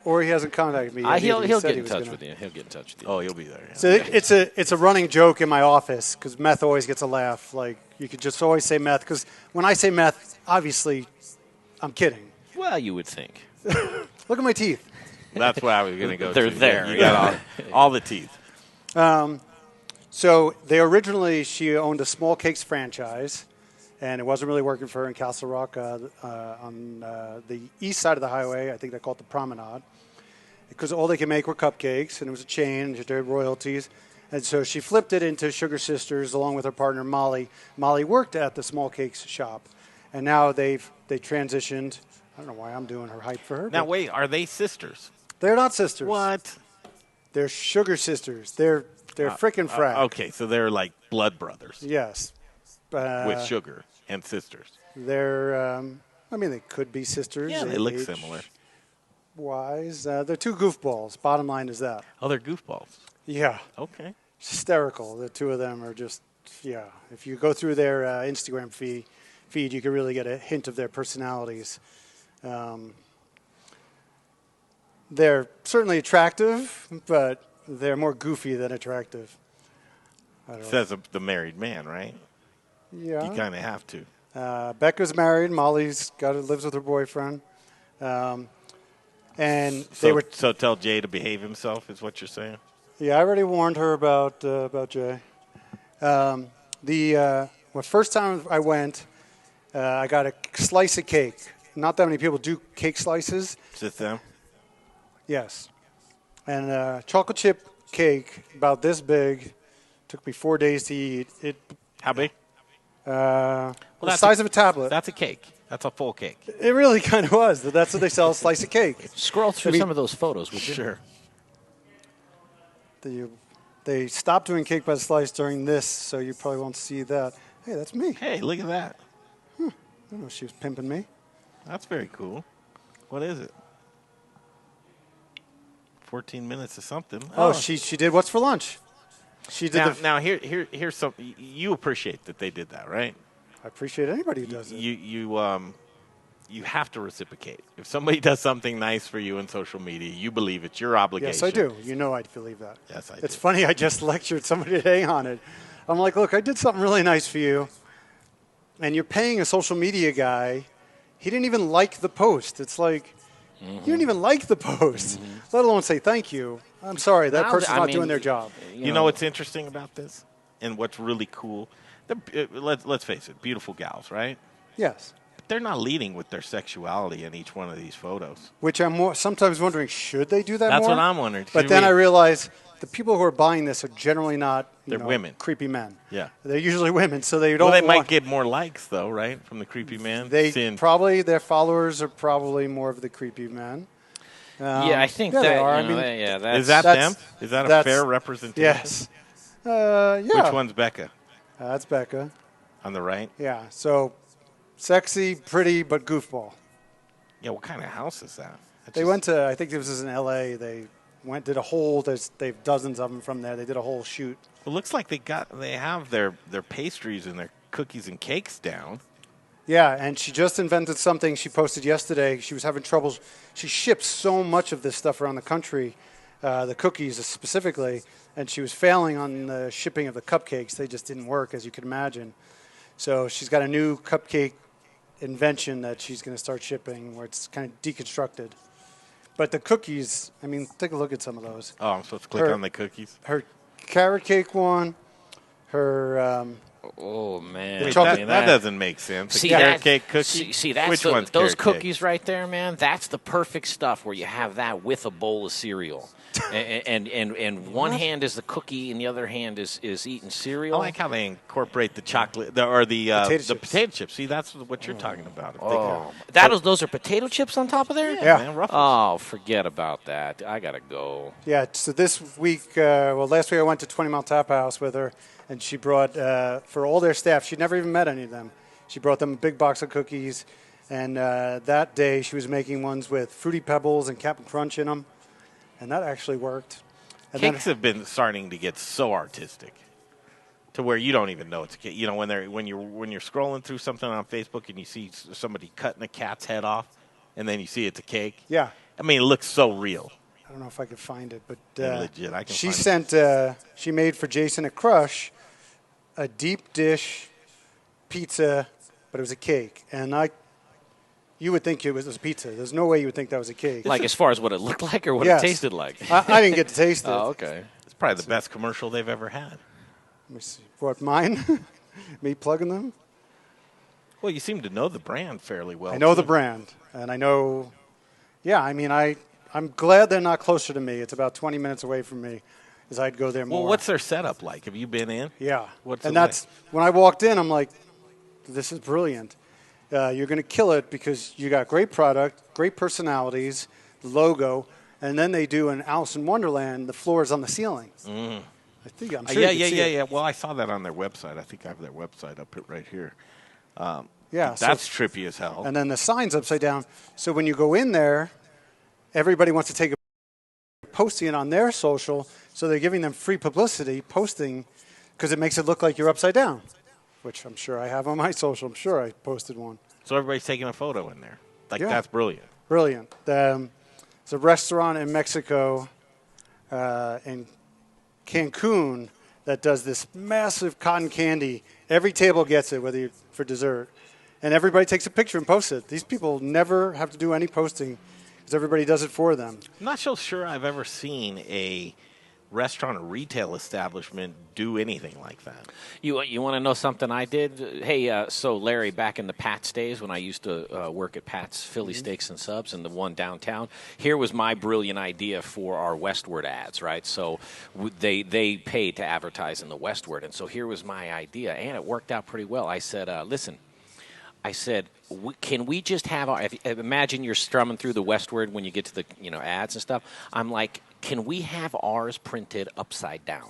or he hasn't contacted me yet. He'll get in touch with you. He'll get in touch with you. Oh, he'll be there. Yeah. So it's a running joke in my office because meth always gets a laugh. Like, you could just always say meth because when I say meth, obviously, I'm kidding. Well, you would think. Look at my teeth. That's where I was going to go. They're there. You got all the teeth. So she owned a small cakes franchise, and it wasn't really working for her in Castle Rock on the east side of the highway. I think they call it the Promenade, because all they could make were cupcakes, and it was a chain, and they had royalties. And so she flipped it into Sugar Sisters along with her partner Molly. Molly worked at the small cakes shop, and now they transitioned. I don't know why I'm doing her hype for her. Now, wait, are they sisters? They're not sisters. What? They're Sugar Sisters. They're frickin' frack. Okay, so they're like blood brothers. Yes. With sugar and sisters. They're, they could be sisters. Yeah, they look similar. Wise. They're two goofballs. Bottom line is that. Oh, they're goofballs. Yeah. Okay. Hysterical. The two of them are just, yeah. If you go through their Instagram feed, you can really get a hint of their personalities. They're certainly attractive, but they're more goofy than attractive. Says the married man, right? Yeah. You kind of have to. Becca's married. Molly's lives with her boyfriend. And so tell Jay to behave himself is what you're saying? Yeah, I already warned her about Jay. First time I went, I got a slice of cake. Not that many people do cake slices. Just them? Yes. And chocolate chip cake about this big. Took me 4 days to eat. How big? The size of a tablet. That's a cake. That's a full cake. It really kind of was. That's what they sell, a slice of cake. Scroll through some of those photos, would you? Sure. They stopped doing cake by the slice during this, so you probably won't see that. Hey, that's me. Hey, look at that. I don't know if she was pimping me. That's very cool. What is it? 14 minutes of something. Oh, she did what's for lunch. She did now here's something. You appreciate that they did that, right? I appreciate anybody who does it. You have to reciprocate. If somebody does something nice for you in social media, you believe it's your obligation. Yes, I do. You know I believe that. Yes, I do. It's funny. I just lectured somebody today on it. I'm like, look, I did something really nice for you, and you're paying a social media guy. He didn't even like the post. It's like, you didn't even like the post, let alone say thank you. I'm sorry, that person's not doing their job. You know what's interesting about this and what's really cool? Let's face it, beautiful gals, right? Yes. But they're not leading with their sexuality in each one of these photos. Which I'm sometimes wondering, should they do that That's more? what I'm wondering. But then I realize the people who are buying this are generally not women. Creepy men. Yeah. They're usually women, so they don't Well, they might get more likes, though, right, from the creepy man? Their followers are probably more of the creepy men. Yeah, I think they that are. Is that them? Is that a fair representation? Yes. Yeah. Which one's Becca? That's Becca. On the right? Yeah. So, sexy, pretty, but goofball. Yeah, what kind of house is that? They went to, I think this was in L.A., did a whole, they've dozens of them from there. They did a whole shoot. It looks like they have their pastries and their cookies and cakes down. Yeah, and she just invented something she posted yesterday. She was having troubles. She ships so much of this stuff around the country, the cookies specifically, and she was failing on the shipping of the cupcakes. They just didn't work, as you can imagine. So she's got a new cupcake invention that she's going to start shipping where it's kind of deconstructed. But the cookies, take a look at some of those. Oh, I'm supposed to click on the cookies? Her carrot cake one, her... oh, man. Wait, that doesn't make sense. See, carrot cake cookie? See, that's Which one's those carrot cookies right there, man, that's the perfect stuff where you have that with a bowl of cereal. and one hand is the cookie and the other hand is eating cereal. I like how they incorporate the chocolate or the potato chips. See, that's what you're talking about. Those are potato chips on top of there? Yeah. Man, Ruffles. Forget about that. I got to go. Yeah, so this week, last week I went to 20 Mile Tap House with her, and she brought, for all their staff, she'd never even met any of them. She brought them a big box of cookies, and that day she was making ones with Fruity Pebbles and Cap'n Crunch in them, and that actually worked. And Cakes have been starting to get so artistic to where you don't even know it's a cake. When you're scrolling through something on Facebook and you see somebody cutting a cat's head off, and then you see it's a cake. Yeah. I mean, it looks so real. I don't know if I could find it, but Legit, I can she find sent. She made for Jason at Crush a deep dish pizza, but it was a cake, and you would think it was a pizza. There's no way you would think that was a cake. Like as far as what it looked like or what Yes. it tasted like? I didn't get to taste it. Oh, okay. It's probably the best commercial they've ever had. Let me see. What, mine? Me plugging them? Well, you seem to know the brand fairly well. I know too. the brand, and I know. Yeah, I mean, I'm glad they're not closer to me. It's about 20 minutes away from me, as I'd go there more. Well, what's their setup like? Have you been in? Yeah. What's and it that's when I walked in, I'm like, this is brilliant. You're going to kill it because you got great product, great personalities, the logo, and then they do an Alice in Wonderland, the floor is on the ceiling. Mm. I think I'm sure Yeah. you can see it. Yeah. Well, I saw that on their website. I think I have their website up right here. Yeah, That's trippy as hell. And then the sign's upside down. So when you go in there, everybody wants to take a posting it on their social, so they're giving them free publicity, posting, because it makes it look like you're upside down, which I'm sure I have on my social. I'm sure I posted one. So everybody's taking a photo in there. Like, Yeah. that's brilliant. Brilliant. It's a restaurant in Mexico, in Cancun, that does this massive cotton candy. Every table gets it, whether you're for dessert. And everybody takes a picture and posts it. These people never have to do any posting because everybody does it for them. I'm not so sure I've ever seen a restaurant or retail establishment do anything like that. You want to know something I did? Hey, so Larry, back in the Pat's days when I used to work at Pat's Philly Steaks and Subs and the one downtown, here was my brilliant idea for our Westward ads, right? So they paid to advertise in the Westward, and so here was my idea, and it worked out pretty well. I said, listen, can we just have our, imagine you're strumming through the Westward when you get to the ads and stuff. I'm like, can we have ours printed upside down?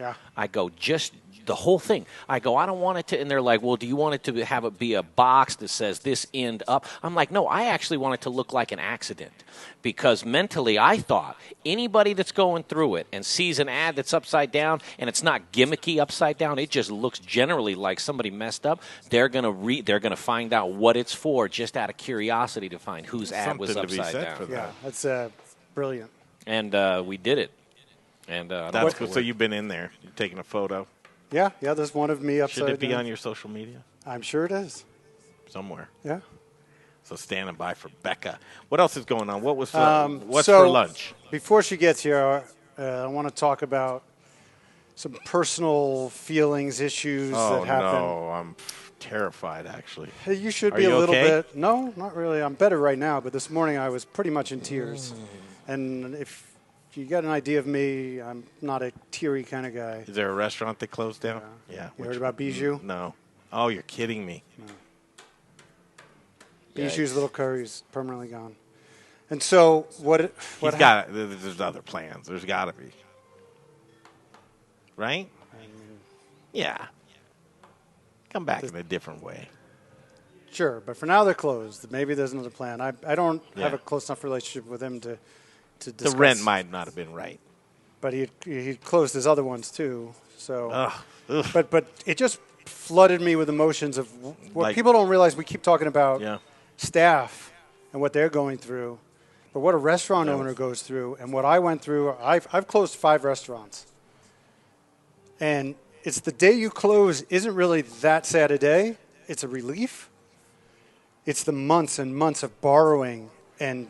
Yeah. I go, just the whole thing. I go, I don't want it to, and they're like, well, do you want it to have it be a box that says this end up? I'm like, no, I actually want it to look like an accident, because mentally I thought anybody that's going through it and sees an ad that's upside down and it's not gimmicky upside down, it just looks generally like somebody messed up. They're gonna find out what it's for just out of curiosity to find whose ad was Something to be upside said down. for that. Yeah, that's brilliant. And we did it. And That's cool. So you've been in there, you've taken a photo. Yeah, there's one of me upside down. Should it be on your social media? I'm sure it is. Somewhere. Yeah. So standing by for Becca. What else is going on? What's So, for lunch? Before she gets here, I want to talk about some personal feelings, issues that happen. No, I'm terrified, actually. Hey, you should Are be you a little okay? bit. No, not really. I'm better right now, but this morning I was pretty much in tears. And if you got an idea of me, I'm not a teary kind of guy. Is there a restaurant that closed down? Yeah. You heard about Bijou? No. Oh, you're kidding me. Bijou's little curry's permanently gone. And so what There's other plans. There's got to be. Right? Yeah. Come back in a different way. Sure, but for now they're closed. Maybe there's another plan. I don't have Yeah. a close enough relationship with him to The discuss. rent might not have been right. But he closed his other ones too. So, Ugh. but it just flooded me with emotions of what Like- people don't realize. We keep talking about Yeah. staff and what they're going through, but what a restaurant owner goes through and what I went through. I've closed 5 restaurants, and it's the day you close isn't really that sad a day. It's a relief. It's the months and months of borrowing, and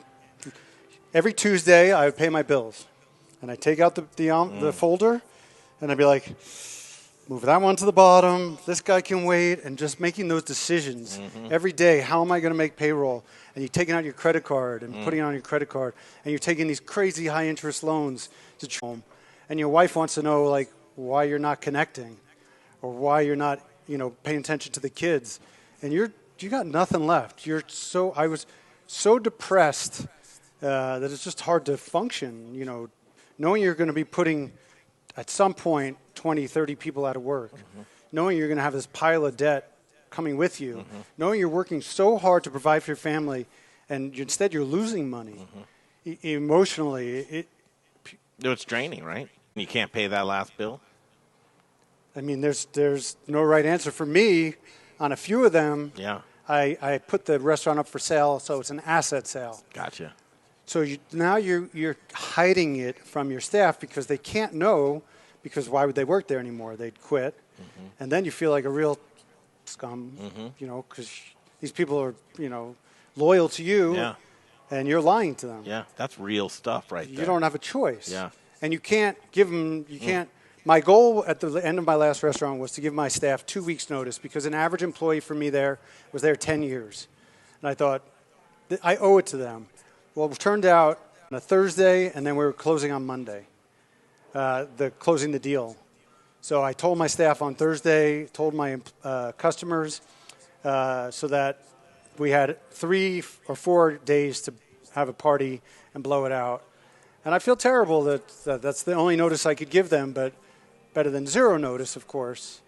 every Tuesday I would pay my bills, and I'd take out the folder, and I'd be like, move that one to the bottom, this guy can wait, and just making those decisions every day. How am I going to make payroll? And you're taking out your credit card and putting it on your credit card, and you're taking these crazy high interest loans to home, and your wife wants to know like why you're not connecting, or why you're not paying attention to the kids, and you got nothing left. I was so depressed that it's just hard to function. Knowing you're going to be putting at some point 20, 30 people out of work, knowing you're going to have this pile of debt coming with you, knowing you're working so hard to provide for your family, and instead you're losing money emotionally. It's draining, right? You can't pay that last bill. I mean, there's no right answer for me. On a few of them, Yeah. I put the restaurant up for sale, so it's an asset sale. Gotcha. So now you're hiding it from your staff because they can't know, because why would they work there anymore? They'd quit. And then you feel like a real scum, because these people are, loyal to you. Yeah. And you're lying to them. Yeah, that's real stuff right there. You don't have a choice. Yeah. And you can't give them, my goal at the end of my last restaurant was to give my staff 2 weeks notice, because an average employee for me there was there 10 years. And I thought, I owe it to them. Well, it turned out on a Thursday, and then we were closing on Monday, closing the deal. So I told my staff on Thursday, told my customers, so that we had 3 or 4 days to have a party and blow it out. And I feel terrible that that's the only notice I could give them, but better than zero notice, of course.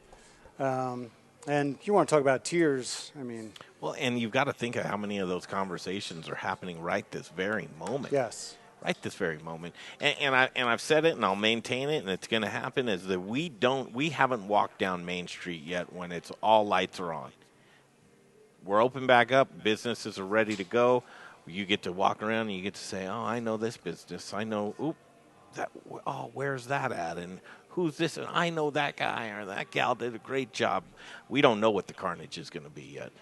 And you want to talk about tears, I mean. Well, and you've got to think of how many of those conversations are happening right this very moment. Yes. Right this very moment. And I've said it, and I'll maintain it, and it's going to happen, is that we haven't walked down Main Street yet when it's all lights are on. We're open back up. Businesses are ready to go. You get to walk around and you get to say, oh, I know this business. I know, where's that at? And who's this? And I know that guy or that gal did a great job. We don't know what the carnage is going to be yet.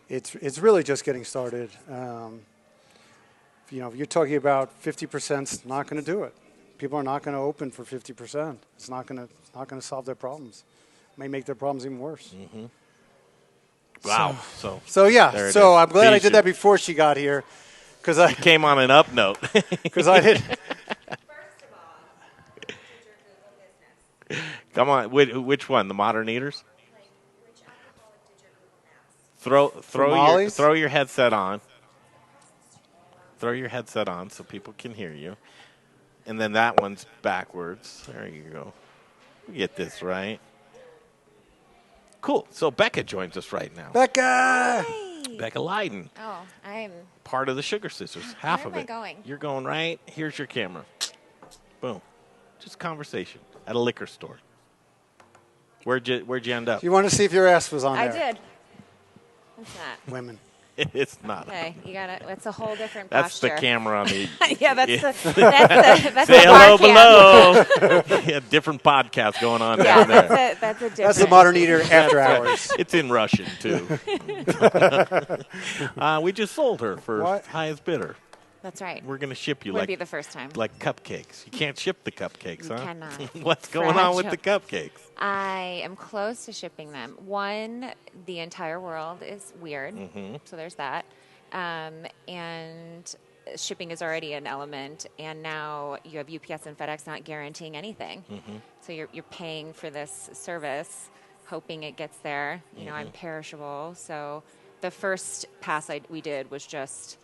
It's really just getting started. You're talking about 50%'s not going to do it. People are not going to open for 50%. It's not going to solve their problems. It may make their problems even worse. Mm-hmm. Wow. So yeah. So I'm glad I did that before she got here, because I came on an up note. Because I did. First of all, your Google business. Come on, which one? The Modern Eaters? Like, which alcoholic did your Google Maps? Throw your headset on. Throw your headset on so people can hear you. And then that one's backwards. There you go. We get this right. Cool. So Becca joins us right now. Becca! Hey. Becca Leiden. Oh, I'm. Part of the Sugar Sisters. Half Where of am it. I going? You're going right. Here's your camera. Boom. Just conversation at a liquor store. Where'd you end up? You want to see if your ass was on I there? did. What's that? Women. It's not. Okay, you got it. It's a whole different That's posture. the camera on the. Yeah, that's the that's Say the hello bar cam. below. Yeah, different podcast going on Yeah, down there. that's a different. That's the Modern Eater after hours. It's in Russian too. We just sold her for What? highest bidder. That's right. We're gonna ship you Would be the first time. like cupcakes. You can't ship the cupcakes, You huh? cannot. What's going on with the Fragile. cupcakes? I am close to shipping them. One, the entire world is weird, so there's that. And shipping is already an element, and now you have UPS and FedEx not guaranteeing anything. So you're paying for this service, hoping it gets there. You know, I'm perishable. So the first pass we did was just,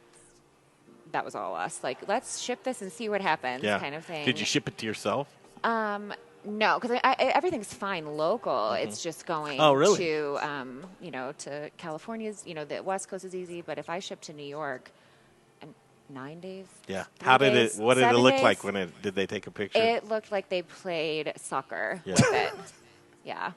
that was all us. Like, let's ship this and see what happens, kind of thing. Did you ship it to yourself? No, because everything's fine local. It's just going to, to California's, the West Coast is easy. But if I ship to New York, 9 days. Yeah. 3 How did days, it? What did it 7 look days? like did they take a picture? It looked like they played soccer with it. Yeah,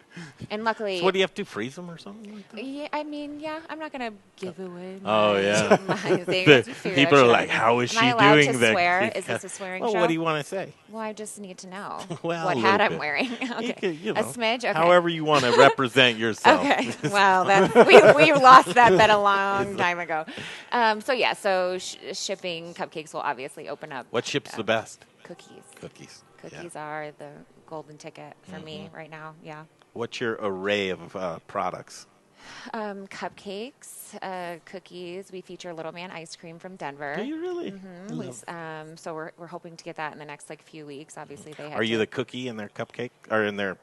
and luckily. So what do you have to freeze them or something like that? Yeah, I mean, I'm not gonna give away. Oh, yeah. My thing. People are like, "How is she Am I allowed doing to that?" swear? Is this a swearing well, show? what do you want to say? Well, I just need to know Well, what a hat little I'm bit. wearing. Okay, You a know, smidge. Okay. However you want to represent yourself. Okay. Well, we lost that bet a long time ago. So shipping cupcakes will obviously open up. What ships the best? Cookies. Cookies. Cookies are the golden ticket for me right now. Yeah. What's your array of products? Cupcakes, cookies. We feature Little Man ice cream from Denver. Do you really? So we're hoping to get that in the next few weeks. Obviously, they have. Are you the cookie in their cupcake or in their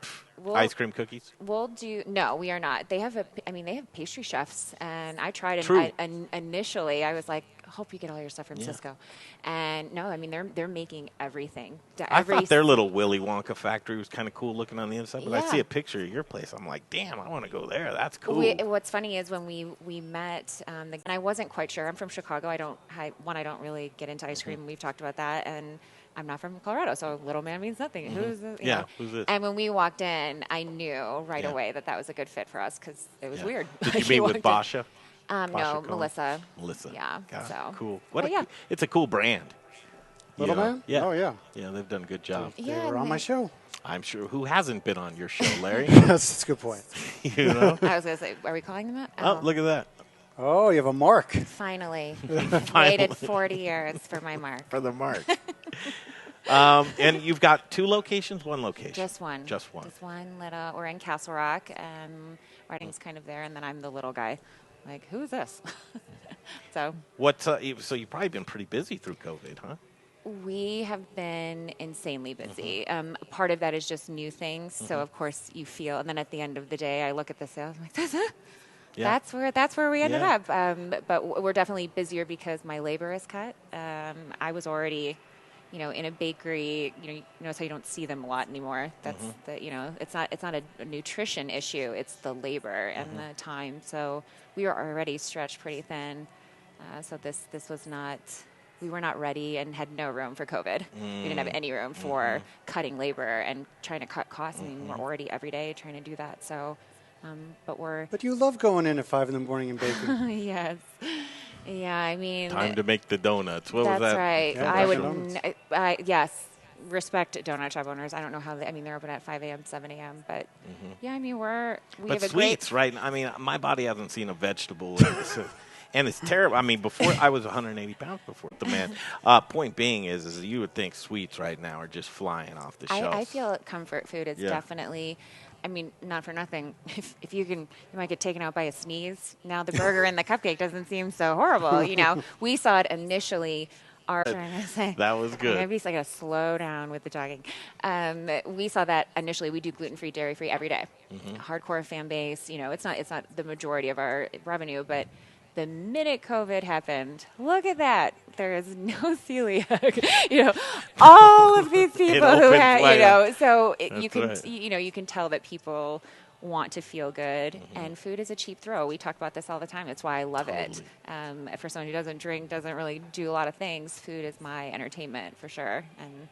ice cream cookies? We'll do. No, we are not. They have they have pastry chefs, and I tried. True. Initially, I was like, hope you get all your stuff from Cisco, and no, they're making everything. I thought their little Willy Wonka factory was kind of cool looking on the inside, but I Yeah. see a picture of your place. I'm like, damn, I want to go there. That's cool. What's funny is when we met, and I wasn't quite sure. I'm from Chicago. I don't really get into ice cream. We've talked about that, and I'm not from Colorado, so Little Man means nothing. Who's this? You know? Who's this? And when we walked in, I knew right away that was a good fit for us because it was weird. Did you meet with Basha? Pasha No, Cohen? Melissa. Melissa. Yeah, God, so. cool. But yeah. It's a cool brand. Little You know? Man? Yeah. Oh, yeah. Yeah, they've done a good job. They Yeah, were on my show. I'm sure. Who hasn't been on your show, Larry? That's a good point. You know? I was going to say, are we calling them that? Oh, look at that. Oh, you have a mark. Finally. I've waited 40 years for my mark. For the mark. And you've got 2 locations, 1 location? Just one. Just one. Just one little. We're in Castle Rock. Writing's kind of there, and then I'm the little guy. Like, who is this? So. So you've probably been pretty busy through COVID, huh? We have been insanely busy. Part of that is just new things. So of course you feel, and then at the end of the day, I look at the sales. I'm like, that's it. Yeah. That's where we ended Yeah. up. But we're definitely busier because my labor is cut. I was already, in a bakery. You notice how you don't see them a lot anymore. That's it's not a nutrition issue. It's the labor and the time. So we were already stretched pretty thin. So this was not. We were not ready and had no room for COVID. We didn't have any room for cutting labor and trying to cut costs. I mean, we're already every day trying to do that. So, But you love going in at 5 in the morning and baking. Yes. Yeah, I mean. Time to make the donuts. What was that's that? right. Yeah, I would, donuts. yes, respect donut shop owners. I don't know how they're open at 5 a.m., 7 a.m., but yeah, I mean, we But have a sweets, right? I mean, my body hasn't seen a vegetable. And it's terrible. I mean, before I was 180 pounds before the man. Point being is you would think sweets right now are just flying off the shelves. I feel comfort food is definitely, I mean, not for nothing. If you might get taken out by a sneeze. Now the burger and the cupcake doesn't seem so horrible. We saw it initially. That was good. Maybe it's like a slow down with the talking. We saw that initially. We do gluten-free, dairy-free every day. Hardcore fan base. It's not the majority of our revenue, but the minute COVID happened, look at that. There is no celiac. All of these people who had, so you can, right. You can tell that people want to feel good, and food is a cheap throw. We talk about this all the time. That's why I love it. For someone who doesn't drink, doesn't really do a lot of things, food is my entertainment for sure, and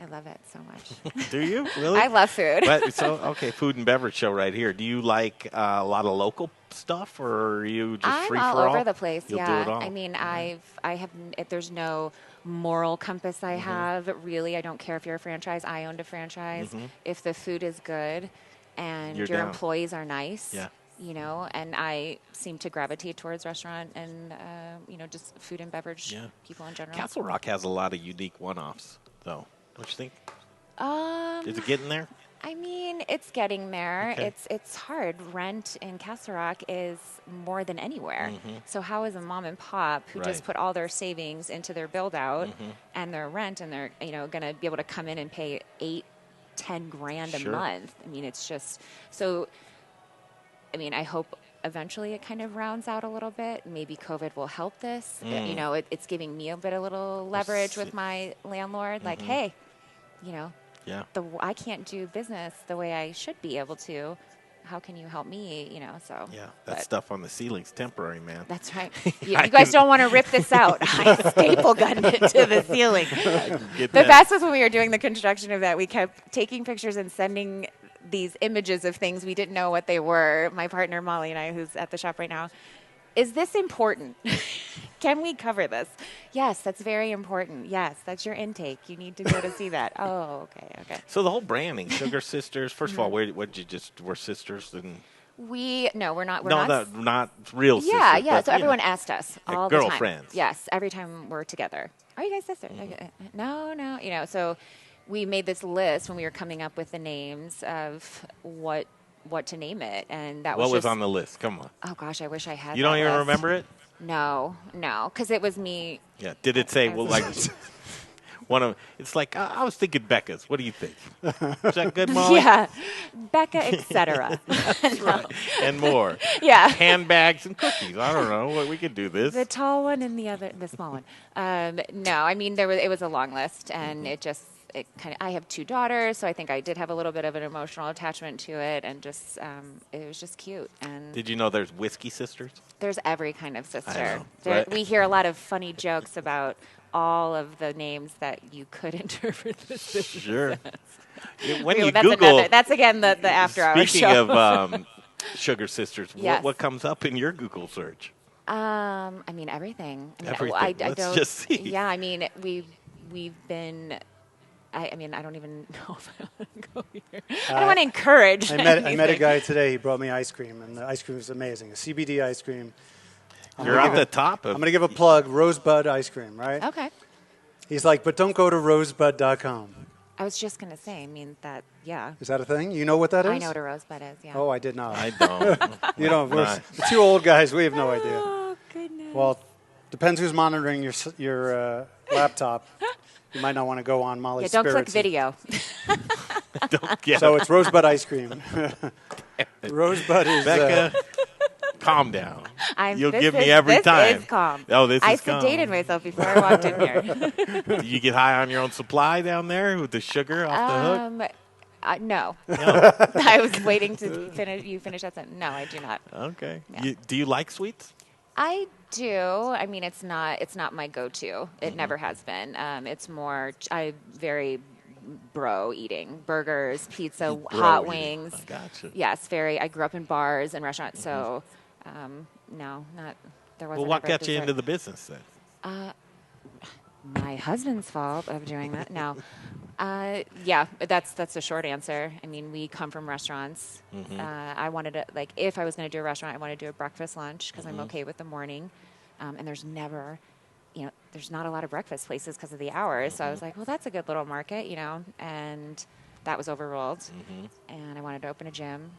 I love it so much. Do you really? I love food. Okay, food and beverage show right here. Do you like a lot of local stuff, or are you just free for all? I'm all over the place. You'll yeah, do it all. I mean, I have. There's no moral compass I have. Really, I don't care if you're a franchise. I owned a franchise. If the food is good and You're your down. employees are nice, Yeah. and I seem to gravitate towards restaurant and just food and beverage people in general. Castle Rock has a lot of unique one-offs, though. Don't you think? Is it getting there? I mean, it's getting there. Okay. It's hard. Rent in Castle Rock is more than anywhere. So how is a mom and pop who just Right. put all their savings into their build out and their rent, and they're going to be able to come in and pay $8-10 grand a Sure. month? I mean, it's just so. I mean, I hope eventually it kind of rounds out a little bit. Maybe COVID will help this. It's giving me a little leverage with my landlord. Like, hey, Yeah. I can't do business the way I should be able to. How can you help me? So Yeah, that but stuff on the ceiling's temporary, man. That's right. You guys don't want to rip this out. I staple gunned it to the ceiling. The best was when we were doing the construction of that. We kept taking pictures and sending these images of things we didn't know what they were. My partner Molly and I, who's at the shop right now. Is this important? Can we cover this? Yes, that's very important. Yes, that's your intake. You need to go to see that. Oh, okay. So the whole branding, Sugar Sisters. First of all, we're sisters and We're not. We're not real sisters. Yeah. but, So everyone asked us like all the time. girlfriends. Yes, every time we're together. Are you guys sisters? No. So we made this list when we were coming up with the names of what to name it, and that was What was on the list? Come on. Oh gosh, I wish I had. You don't that even list. remember it? No, because it was me. Yeah. Did it say it's like I was thinking Becca's. What do you think? Is that good, Molly? Yeah, Becca, etc. That's right. And more. Yeah. Handbags and cookies. I don't know. We could do this. The tall one and the small one. No, I mean it was a long list, and I have 2 daughters, so I think I did have a little bit of an emotional attachment to it, and just it was just cute. And Did you know there's whiskey sisters? there's every kind of sister. know, right? We hear a lot of funny jokes about all of the names that you could interpret this as. Sure. When you that's Google, that's again the after hours speaking show. of Sugar Sisters. Yes. What comes up in your Google search? I mean, everything. I mean, Everything. I Let's don't. just see. Yeah, I mean, we've been. I mean, I don't even know if I want to go here. I don't want to encourage. I met a guy today. He brought me ice cream, and the ice cream was amazing. A CBD ice cream. You're off the top. I'm going to give a plug. Rosebud ice cream, right? Okay. He's like, but don't go to rosebud.com. I was just gonna say. I mean, that. Yeah. Is that a thing? You know what that is? I know what a rosebud is. Yeah. Oh, I did not. I don't. You know, we're two old guys. We have no idea. Oh goodness. Well, depends who's monitoring your laptop. You might not want to go on Molly's yeah. Don't click Spirits. video. Don't get So it's Rosebud ice cream. Rosebud is Becca. Calm down. You'll this give me is- every this time. Is calm. Oh, this I is calm. sedated myself before I walked in here. Do you get high on your own supply down there with the sugar off the hook? No. No. I was waiting to finish that sentence. No, I do not. Okay. Yeah. Do you like sweets? I do. I mean, it's not my go-to. It never has been. It's more very bro eating burgers, pizza, hot wings. I gotcha. Yes, very. I grew up in bars and restaurants, so no, not there wasn't. Well, what ever got you dessert. into the business then? My husband's fault of doing that. No. Yeah, that's the short answer. I mean, we come from restaurants. I wanted to, like, if I was going to do a restaurant, I wanted to do a breakfast lunch because I'm okay with the morning. And there's never, there's not a lot of breakfast places because of the hours. So I was like, well, that's a good little market, and that was overruled. And I wanted to open a gym.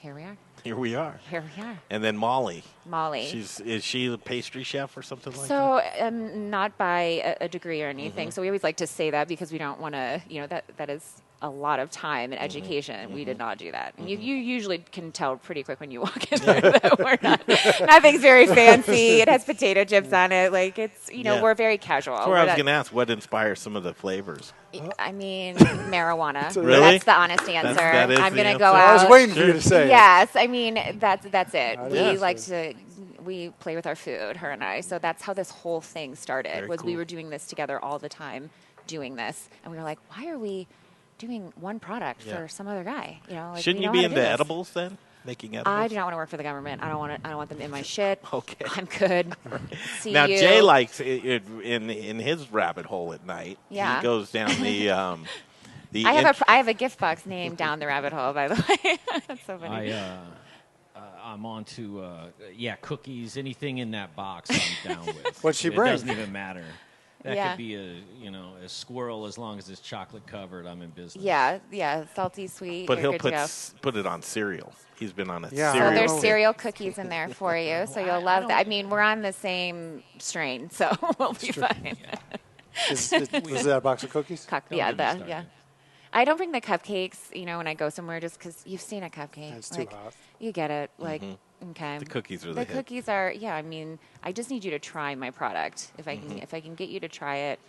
Here we are. Here we are. Here we are. And then Molly. Molly. Is she a pastry chef or something like that? So not by a degree or anything. So we always like to say that because we don't want to, that is a lot of time and education. We did not do that. And you usually can tell pretty quick when you walk in there that we're not, nothing's very fancy. It has potato chips on it. Like it's, we're very casual. That's where I was going to ask, what inspires some of the flavors? I mean, marijuana. Really? That's the honest answer. That is I'm the going to answer? go out. I was waiting for you to say it. Yes, I mean that's it. Yes. We play with our food, her and I. So that's how this whole thing started. Very We cool. were doing this together all the time, doing this, and we were like, why are we doing one product for some other guy? Shouldn't you be into edibles then? Making edibles? I do not want to work for the government. I don't want them in my shit. Okay. I'm good. See Now you. Jay likes it in his rabbit hole at night. Yeah. He goes down the I have a gift box named Down the Rabbit Hole, by the way. That's so funny. I'm on to cookies. Anything in that box, I'm down with. What'd she It bring? doesn't even matter. That Yeah. could be a squirrel as long as it's chocolate covered. I'm in business. Yeah, salty, sweet. But you're he'll good to go. put it on cereal. He's been on a Yeah. So cereal. there's Oh. cereal cookies in there for you, so you'll love that. I mean, we're on the same strain, so we'll be fine. Was that a box of cookies? Don't get me started. I don't bring the cupcakes, when I go somewhere, just because you've seen a cupcake. It's too hot. You get it. Like, okay. The cookies are the The hit. cookies are, I mean, I just need you to try my product. If I can get you to try it,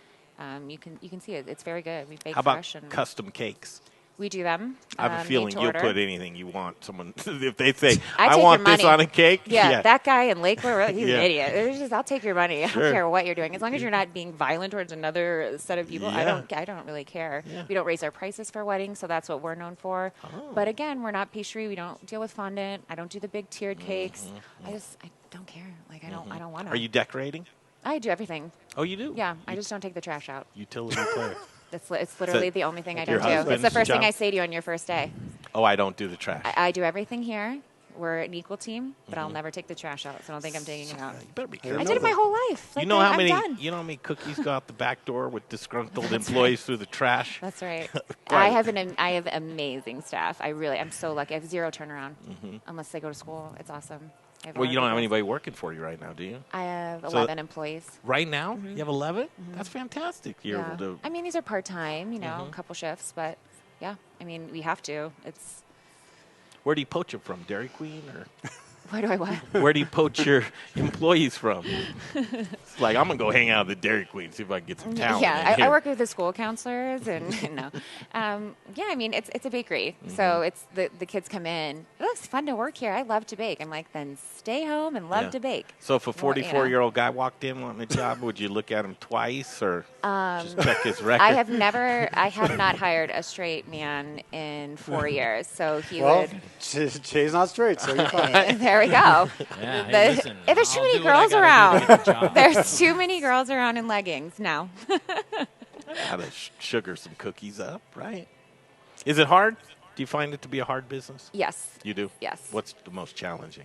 you can see it. It's very good. We bake How about fresh and custom cakes? we do them. I have a made feeling to you'll order. put anything you want. Someone, if they say, I I take want your this money. on a cake. Yeah, that guy in Lakewood, he's Yeah. an idiot. It's just, I'll take your money. I Sure. don't care what you're doing, as long as you're not being violent towards another set of people. Yeah. I don't really care. Yeah. We don't raise our prices for weddings, so that's what we're known for. Oh. But again, we're not pastry. We don't deal with fondant. I don't do the big tiered cakes. I don't care. Like I don't want to. Are you decorating? I do everything. Oh, you do? Yeah, I just don't take the trash out. Utility player. It's literally the only thing I your don't do. It's the husband's first thing job? I say to you on your first day. Oh, I don't do the trash. I do everything here. We're an equal team, but I'll never take the trash out, so I don't think I'm taking it out. You better be I careful. I did it my whole life. You know how I'm many? done. You know how many cookies go out the back door with disgruntled employees through the trash? That's right. Right. I have amazing staff. I'm so lucky. I have zero turnaround unless they go to school. It's awesome. I have a Well, lot you of don't have people. anybody working for you right now, do you? I have So- 11 employees. Right now, you have 11. That's fantastic. You're Yeah. able to. I mean, these are part time. A couple shifts, but yeah. I mean, we have to. It's Where do you poach them from? Dairy Queen or? where do I what? Where do you poach your employees from? It's like, I'm going to go hang out at the Dairy Queen, see if I can get some talent. Yeah, in I here. work with the school counselors, and no. Yeah, I mean, it's a bakery. So it's the kids come in. It looks fun to work here. I love to bake. I'm like, then stay home and love Yeah. to bake. So if a Well, you know. 44-year-old guy walked in wanting a job, would you look at him twice or just check his record? I have not hired a straight man in 4 years. So he Well, would. Jay's not straight, so you're fine. There we go. Yeah, hey, listen, There's too I'll many do what I girls gotta around. do to get the job. There's too many girls around in leggings now. How to sugar some cookies up, right? Is it hard? Do you find it to be a hard business? Yes. You do? Yes. What's the most challenging?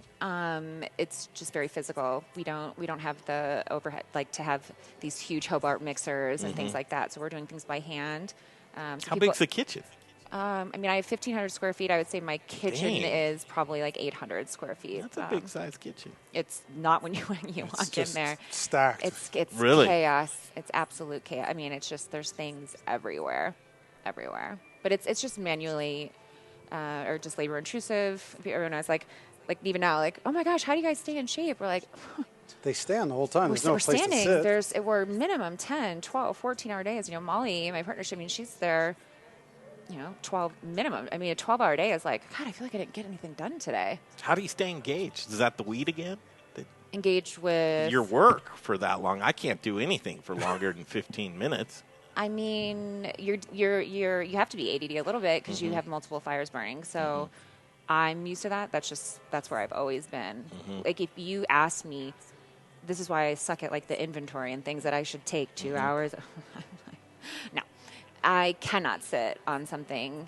It's just very physical. We don't have the overhead like to have these huge Hobart mixers and things like that. So we're doing things by hand. So How big's the kitchen? I mean, I have 1,500 square feet. I would say my kitchen Dang. is probably like 800 square feet. That's a big size kitchen. It's not when you walk in Just there. stacked. It's Really? chaos. It's absolute chaos. I mean, it's just there's things everywhere. But it's just manually or just labor intrusive. Everyone was like even now, like, oh my gosh, how do you guys stay in shape? We're like, They stand the whole time. There's no we're place standing. to sit. We're minimum 10, 12, 14-hour days. You know, Molly, my partner, I mean, she's there, 12 minimum. I mean, a 12-hour day is like, God, I feel like I didn't get anything done today. How do you stay engaged? Is that the weed again? Engaged with Your work for that long. I can't do anything for longer than 15 minutes. I mean, you have to be ADD a little bit because you have multiple fires burning. So I'm used to that. That's where I've always been. Like if you ask me, this is why I suck at like the inventory and things that I should take 2 hours. No, I cannot sit on something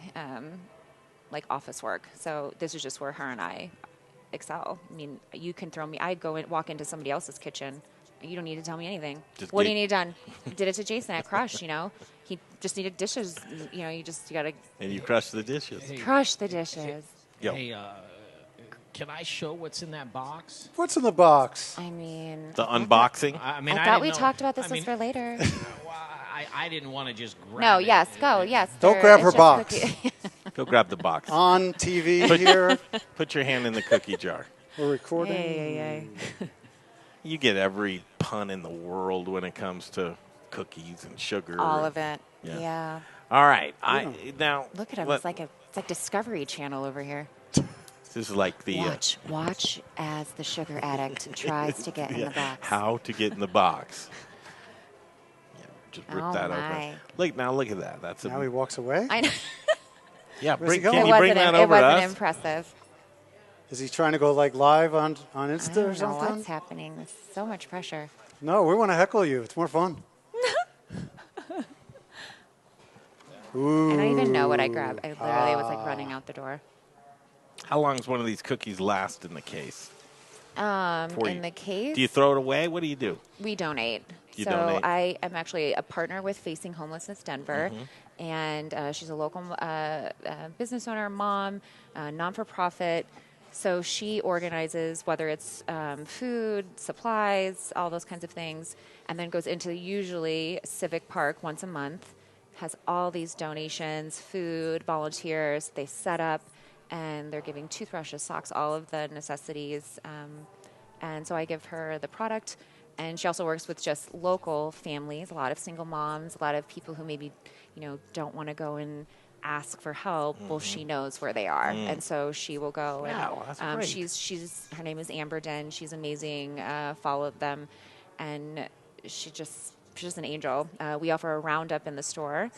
like office work. So this is just where her and I excel. I mean, you can throw me. I walk into somebody else's kitchen. You don't need to tell me anything. What do you need done? Did it to Jason at Crush, He just needed dishes. You got to And you crush the dishes. crush the dishes. Yo. Hey, can I show what's in that box? What's in the box? I mean, The unboxing. I mean, I thought didn't we know- talked about this I was mean, for later. well, I didn't want to just grab No, it. yes, go, yes. Don't there- grab it's her just box. cookie- Go grab the box. On TV here, Put your hand in the cookie jar. we're recording. Hey. You get every pun in the world when it comes to cookies and sugar. All of it. Yeah. Yeah. All right. Now Look at him. let- It's like Discovery Channel over here. This is like the Watch as the sugar addict tries to get in the box. how to get in the box. Yeah, just rip Oh, that my. open. Look at that. That's Now he a walks away. I know. yeah. Where's he Can going? you bring that over it to wasn't us? impressive. Is he trying to go like live on I Insta don't or know something? what's happening. There's so much pressure. No, we want to heckle you. It's more fun. Ooh. I don't even know what I grabbed. I literally was like running out the door. How long does one of these cookies last in the case? For In you? the case, Do you throw it away? What do you do? we donate. You so donate. I am actually a partner with Facing Homelessness Denver, and she's a local business owner, mom, non-for-profit. So she organizes whether it's food, supplies, all those kinds of things, and then goes into usually Civic Park once a month, has all these donations, food, volunteers. They set up, and they're giving toothbrushes, socks, all of the necessities. And so I give her the product. And she also works with just local families, a lot of single moms, a lot of people who maybe, don't want to go and ask for help. Well, she knows where they are. And so she will go. Wow, that's and great. her name is Amber Den. She's amazing. Followed them. And she's just an angel. We offer a roundup in the store.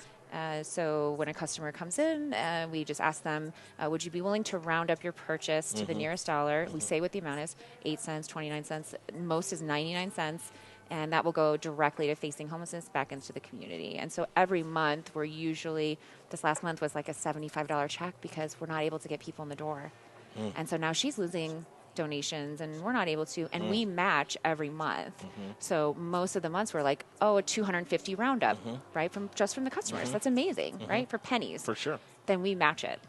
So when a customer comes in, we just ask them, would you be willing to round up your purchase to the nearest dollar? We say what the amount is, 8 cents, 29 cents, most is 99 cents, and that will go directly to Facing Homelessness back into the community. And so every month, we're usually, this last month was like a $75 check because we're not able to get people in the door. And so now she's losing donations and we're not able to, and we match every month. So most of the months we're like, a 250 roundup, right? From the customers. That's amazing, right? For pennies. For sure. Then we match it.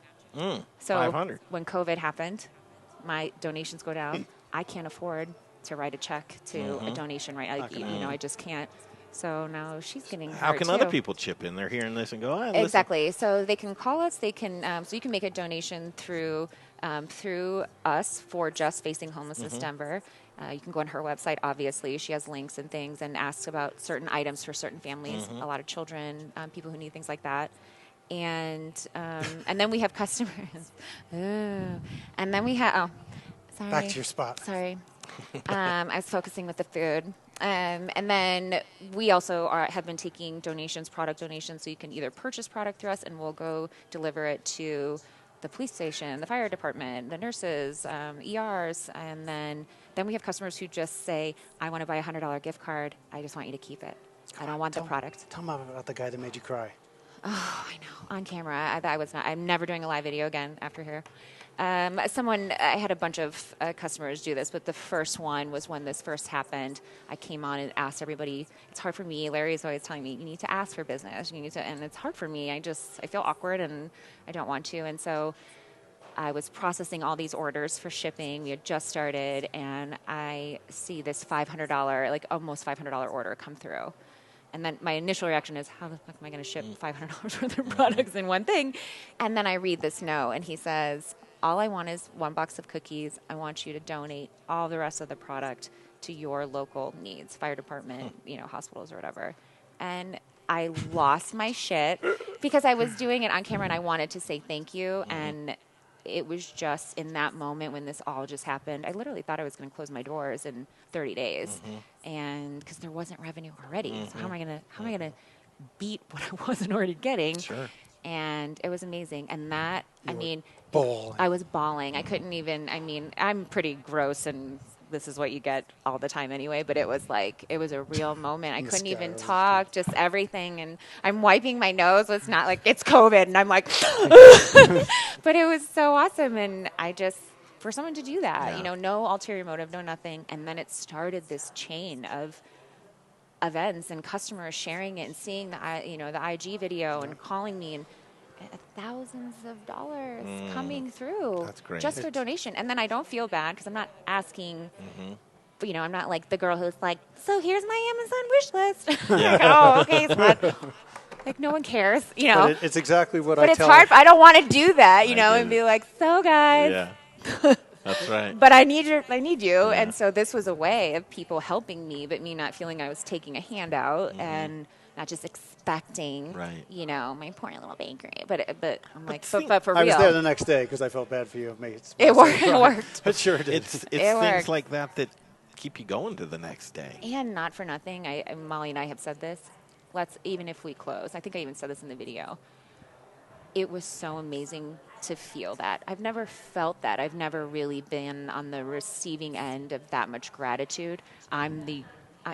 So 500. when COVID happened, my donations go down. I can't afford to write a check to a donation, right? Like, I just can't. So now she's getting How hurt, can too. other people chip in? They're hearing this and go, listen. Exactly. So they can call us. They can. So you can make a donation through us for just Facing Homelessness Denver, You can go on her website, obviously. She has links and things and asks about certain items for certain families, a lot of children, people who need things like that. And then we have customers. Ooh. And then we have, sorry. Back to your spot. Sorry. I was focusing with the food. And then we also have been taking donations, product donations, so you can either purchase product through us and we'll go deliver it to the police station, the fire department, the nurses, ERs, and then we have customers who just say, I want to buy a $100 gift card. I just want you to keep it. I don't want the product. Tell me about the guy that made you cry. Oh, I know. On camera. I'm never doing a live video again after here. I had a bunch of customers do this, but the first one was when this first happened. I came on and asked everybody. It's hard for me. Larry's always telling me, you need to ask for business. And it's hard for me. I feel awkward and I don't want to. And so I was processing all these orders for shipping. We had just started, and I see this $500, like almost $500 order come through. And then my initial reaction is, how the fuck am I going to ship $500 worth of products in one thing? And then I read this note, and he says, all I want is one box of cookies. I want you to donate all the rest of the product to your local needs, fire department, hospitals or whatever. And I lost my shit because I was doing it on camera, and I wanted to say thank you. And it was just in that moment when this all just happened, I literally thought I was going to close my doors in 30 days, and because there wasn't revenue already. So how am I going to beat what I wasn't already getting? Sure. And it was amazing. And that, Bawling. I was bawling. I couldn't even. I'm pretty gross, and this is what you get all the time anyway. But it was a real moment. I couldn't even talk, just everything. And I'm wiping my nose. It's not like it's COVID, and I'm like, but it was so awesome. And for someone to do that, no ulterior motive, no nothing. And then it started this chain of events and customers sharing it and seeing the IG video and calling me, and thousands of dollars coming through. That's great. Just for donation. And then I don't feel bad because I'm not asking, I'm not like the girl who's like, so here's my Amazon wish list. Like, oh, okay, so like no one cares, But it's exactly what I But it's tell. hard. I don't want to do that, and get be it. like, so guys. Yeah. That's right. But I need you. Yeah. And so this was a way of people helping me, but me not feeling I was taking a handout and not just expecting, my poor little bakery. But I'm like, but for real. I was there the next day because I felt bad for you. It worked. It sure did. It's It things worked. like that keep you going to the next day. And not for nothing, Molly and I have said this. Even if we close, I think I even said this in the video. It was so amazing to feel that. I've never felt that. I've never really been on the receiving end of that much gratitude. I'm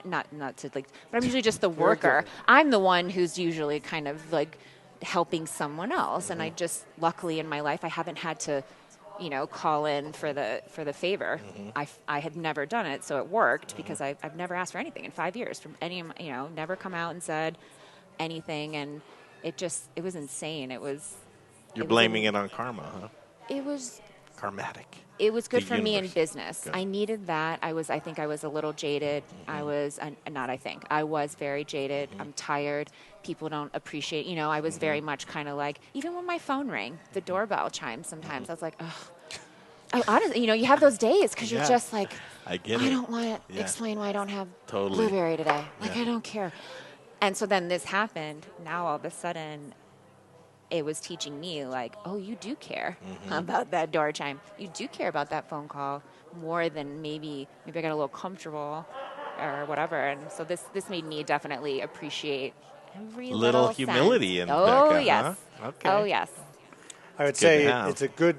not to like, but I'm usually just the worker. I'm the one who's usually kind of like helping someone else. And I just, luckily in my life, I haven't had to, call in for the favor. I had never done it, so it worked because I've never asked for anything in 5 years from any, never come out and said anything. And it was insane. You're blaming it on karma, huh? It was Karmatic. It was good The for me in universe. business. Good. I needed that. I think I was a little jaded. I was very jaded. I'm tired. People don't appreciate, I was very much kind of like, even when my phone rang, the doorbell chimed sometimes, I was like, ugh. Honestly, you have those days because you're just like, I get I it. don't want to explain why I don't have Totally. blueberry today. Like, I don't care. And so then this happened. Now all of a sudden, it was teaching me like, oh, you do care about that door chime. You do care about that phone call more than maybe I got a little comfortable or whatever. And so this made me definitely appreciate every Little sense. humility in Oh, Becca, yes. huh? Okay. Oh, yes. I would good say to have. it's a good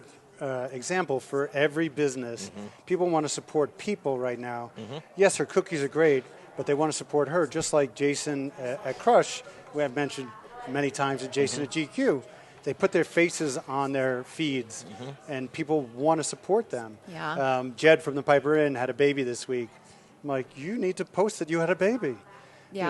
example for every business. People want to support people right now. Yes, her cookies are great, but they want to support her, just like Jason at Crush, who I've mentioned many times, and Jason at GQ. They put their faces on their feeds, and people want to support them. Yeah. Jed from the Piper Inn had a baby this week. I'm like, you need to post that you had a baby. Yeah.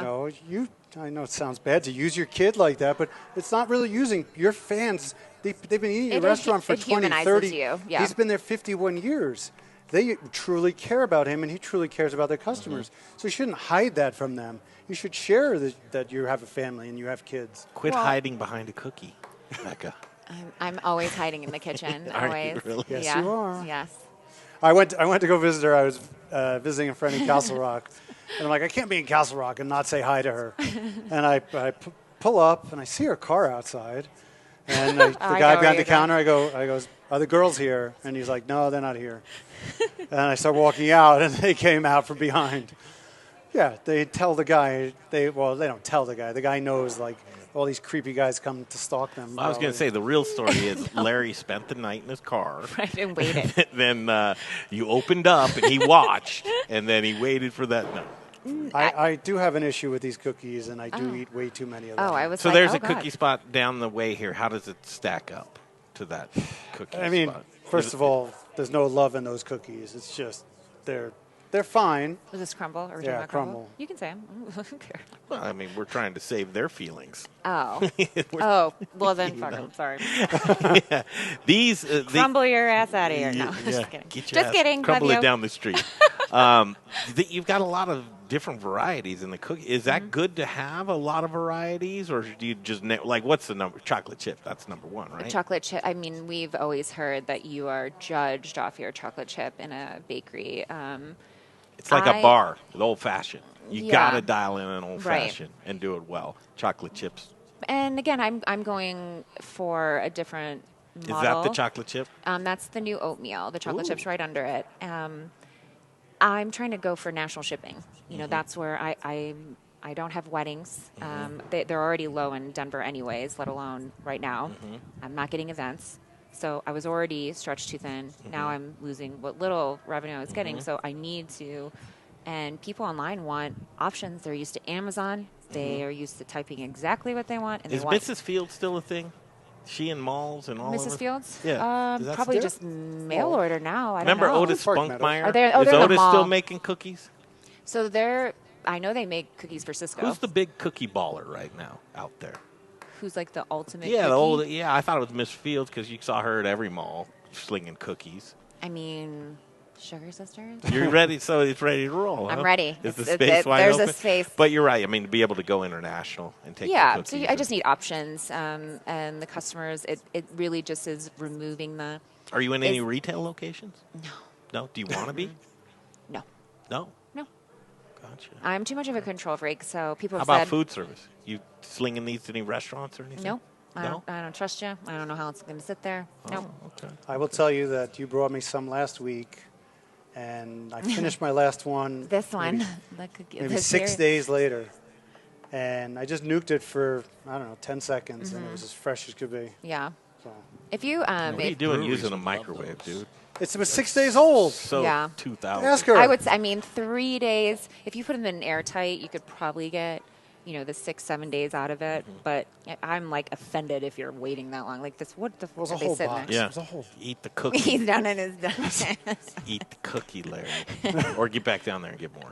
I know it sounds bad to use your kid like that, but it's not really using your fans. They've been eating at your restaurant for 20, 30. You. Yeah. He's been there 51 years. They truly care about him, and he truly cares about their customers. So you shouldn't hide that from them. You should share that you have a family and you have kids. Quit hiding behind a cookie, Becca. I'm always hiding in the kitchen. Are you Always. really? Yes, Yeah. you are. Yes. I went to go visit her. I was visiting a friend in Castle Rock, and I'm like, I can't be in Castle Rock and not say hi to her. And I pull up, and I see her car outside, and the guy behind the counter, I go, are the girls here? And he's like, no, they're not here. And I start walking out, and they came out from behind. Yeah, they tell the guy. They don't tell the guy. The guy knows, like, all these creepy guys come to stalk them. I was going to say, the real story is Larry spent the night in his car. Right, and waited. Then you opened up, and he watched, and then he waited for that. No. I do have an issue with these cookies, and I do eat way too many of them. Oh, I was So like, there's oh, a God. cookie spot down the way here. How does it stack up to that cookie I mean, spot? first of all, there's no love in those cookies. It's just they're fine. Was this crumble? Or were we Yeah, talking about crumble. You can say them. I don't care. Well, I mean, we're trying to save their feelings. Oh. Oh, well then, fuck them. Sorry. These Crumble your ass out of here. No, just kidding. Get your Just ass, kidding. crumble Love it you. down the street. You've got a lot of different varieties in the cookie. Is that good to have a lot of varieties, or do you just what's the number? Chocolate chip. That's number one, right? Chocolate chip. I mean, we've always heard that you are judged off your chocolate chip in a bakery. It's like a bar, the old fashioned. You Yeah. got to dial in an old Right. fashioned and do it well. Chocolate chips. And again, I'm going for a different model. Is that the chocolate chip? That's the new oatmeal. The chocolate Ooh. chip's right under it. I'm trying to go for national shipping. You know, that's where I don't have weddings. They're already low in Denver anyways, let alone right now. I'm not getting events. So I was already stretched too thin. Now I'm losing what little revenue I was getting. So I need to. And people online want options. They're used to Amazon. They are used to typing exactly what they want. And Is they want Mrs. Fields still a thing? She in malls and all Mrs. over? Fields? Yeah. Does that Probably still- just mail order now. I Remember don't know. Otis Park Meadows. Spunkmeyer? Are they- Is they're in the Otis still mall. making cookies? So I know they make cookies for Cisco. Who's the big cookie baller right now out there? Who's like the ultimate Yeah, cookie? I thought it was Miss Fields because you saw her at every mall slinging cookies. I mean, Sugar Sisters? You're ready, so it's ready to roll. I'm huh? ready. Is the It's- space wide there's open? a space. But you're right. I mean, to be able to go international and take Yeah, the so cookies. I just need options. And the customers, it really just is removing the... Are you in any is- retail locations? No. No? Do you want to be? No. No? No. Gotcha. I'm too much of a control freak, so people How have about said... food service? You slinging these to any restaurants or anything? No. No? I don't trust you. I don't know how it's going to sit there. No. Oh, okay. I will tell you that you brought me some last week, and I finished my last one. This one. Maybe, the cookie, maybe the 6 series. days later, and I just nuked it for 10 seconds, and it was as fresh as could be. Yeah. So If you... What are you doing breweries using a would love microwave, those. dude? it was 6 days old. So Yeah. 2000. Ask her. I would say, 3 days. If you put them in airtight, you could probably get, the 6-7 days out of it. But I'm like offended if you're waiting that long. Like this, what the It was fuck a are they whole sitting box. Yeah. It was a whole. Eat the there? cookie. He's down in his Eat the cookie, Larry. Or get back down there and get more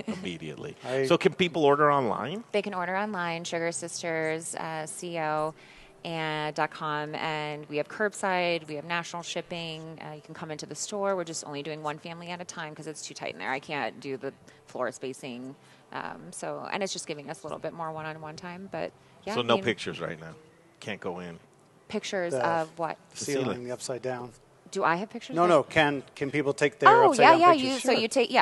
immediately. So can people order online? They can order online, Sugar Sisters, CO. And .com, and we have curbside, we have national shipping. You can come into the store. We're just only doing one family at a time because it's too tight in there. I can't do the floor spacing. And it's just giving us a little bit more one-on-one time. But yeah, So no pictures right now. Can't go in. Pictures The of what? The ceiling, ceiling. the upside down. Do I have pictures? No, of no. it? Can people take their Oh upside yeah, down yeah. pictures? So Sure.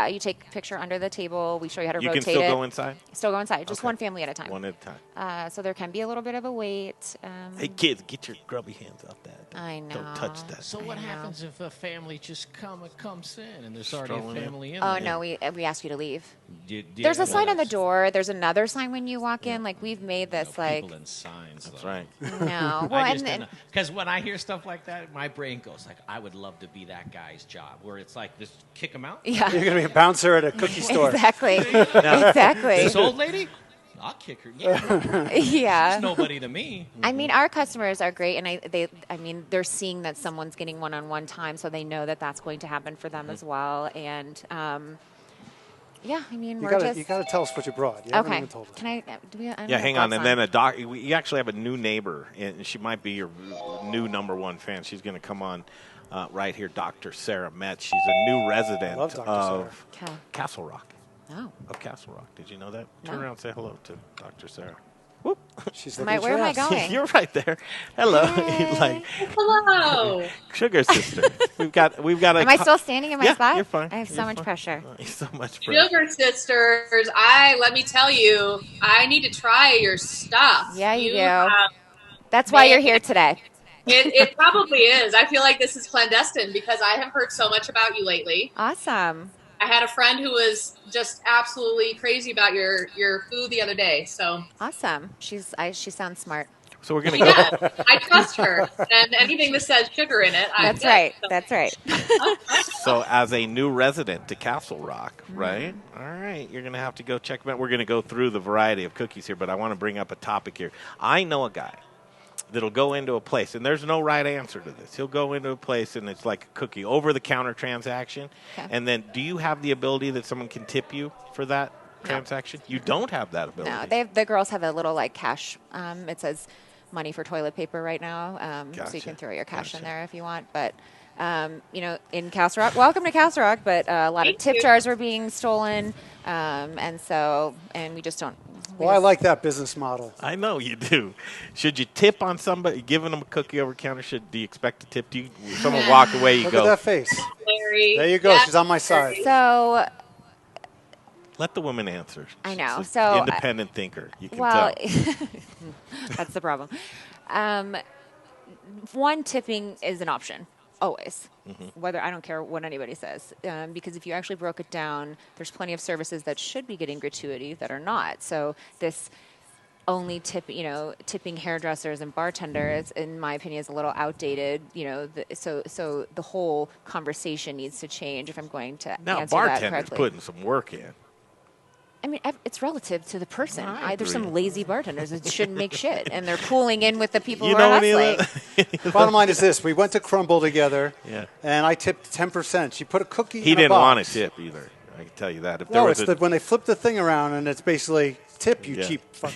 you take a picture under the table. We show you how to You rotate can still it. go inside? Still go inside. Just Okay. one family at a time. One at a time. So there can be a little bit of a wait. Hey, kids, get your grubby hands off that. I Don't touch know. that. So what I know. happens if a family just comes in and there's already Strolling a in. family in Oh there? no, we ask you to leave. Do There's a you- sign on the that's- door. There's another sign when you walk in. Like we've made you know, this like people and signs. That's though. right. no. Well, and then Because when I hear stuff like that, my brain goes like, I would love to be that guy's job, where it's like, just kick him out. yeah, You're gonna be a bouncer at a cookie store. exactly, exactly. This old lady, I'll kick her. Yeah, Yeah. she's nobody to me. I mean, our customers are great, and they're seeing that someone's getting one-on-one time, so they know that that's going to happen for them as well. And yeah, I mean, You we're gotta just tell us what you brought. You haven't okay. even told us. Can I? Do we? I don't Yeah, have hang on. gloves And then a doc. You actually have a new neighbor, and she might be your new #1 fan. She's going to come on right here, Dr. Sara Metz. She's a new resident Love Dr. of Okay. Castle Rock. Oh. Of Castle Rock. Did you know that? No. Turn around and say hello to Dr. Sara. Whoop. She's Where looking am I at giraffes. going? You're right there. Hello. Hey. Like Hello. sugar sister. We've got a. Am I still standing in my Yeah, spot? you're fine. I have so You're much fine. pressure. So much pressure. Sugar sisters, let me tell you, I need to try your stuff. Yeah, you do. have- That's why Man. you're here today. It probably is. I feel like this is clandestine because I have heard so much about you lately. Awesome. I had a friend who was just absolutely crazy about your food the other day. So Awesome. She sounds smart. So we're gonna she go. does. I trust her, and anything that says sugar in it, That's I right. So- That's right. So as a new resident to Castle Rock, Mm-hmm. right? All right, you're gonna have to go check them out. We're gonna go through the variety of cookies here, but I want to bring up a topic here. I know a guy that'll go into a place, and there's no right answer to this. He'll go into a place, and it's like a cookie over-the-counter transaction. Okay. And then, do you have the ability that someone can tip you for that transaction? You don't have that ability. No, the girls have a little like cash. It says money for toilet paper right now, so you Gotcha. can throw your cash in Gotcha. there if you want. But in Castle Rock, welcome to Castle Rock. But a lot of Thank tip you. jars were being stolen, and we just don't. Well, I like that business model. I know you do. Should you tip on somebody, giving them a cookie over the counter? Do you expect to tip? Do you? Someone walk away, you Look go. at that face. Larry. There you go. Yes, She's on my side. So Let the woman answer. I know. She's So, an independent thinker. You can well, tell. that's the problem. One, tipping is an option always. Whether I don't care what anybody says, because if you actually broke it down, there's plenty of services that should be getting gratuity that are not. So this only tipping hairdressers and bartenders, in my opinion, is a little outdated. So the whole conversation needs to change if I'm going to Now, answer that bartender's correctly. putting some work in. I mean, it's relative to the person. I There's agree. some lazy bartenders that shouldn't make shit, and they're pooling in with the people You who know are any of hustling. that? Bottom line is this: we went to Crumble together, Yeah. and I tipped 10%. She put a cookie. He in a didn't box. want a tip either. I can tell you that. If there No, was it's when they flip the thing around, and it's basically tip, you Yeah. cheap fuck.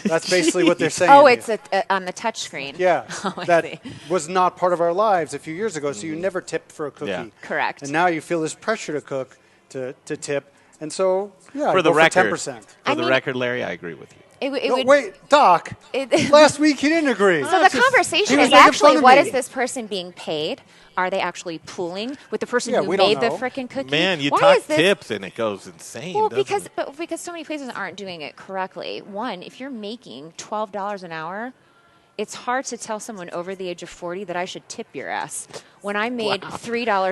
That's basically what they're saying. Oh, to it's you. on the touch screen. Yeah, Oh, I that see. was not part of our lives a few years ago. So you never tipped for a cookie. Yeah. Correct. And now you feel this pressure to cook to tip, and so yeah, for I the go record, 10%. for the mean- record, Larry, I agree with you. It No, would, wait, Doc. it- Last week he didn't agree. So the conversation he was is making fun actually, of what me. is this person being paid? Are they actually pooling with the person Yeah, who we don't made the know. frickin' cookie? Man, you Why talk is this? tips and it goes insane. Well, doesn't it? because so many places aren't doing it correctly. One, if you're making $12 an hour, it's hard to tell someone over the age of 40 that I should tip your ass when I made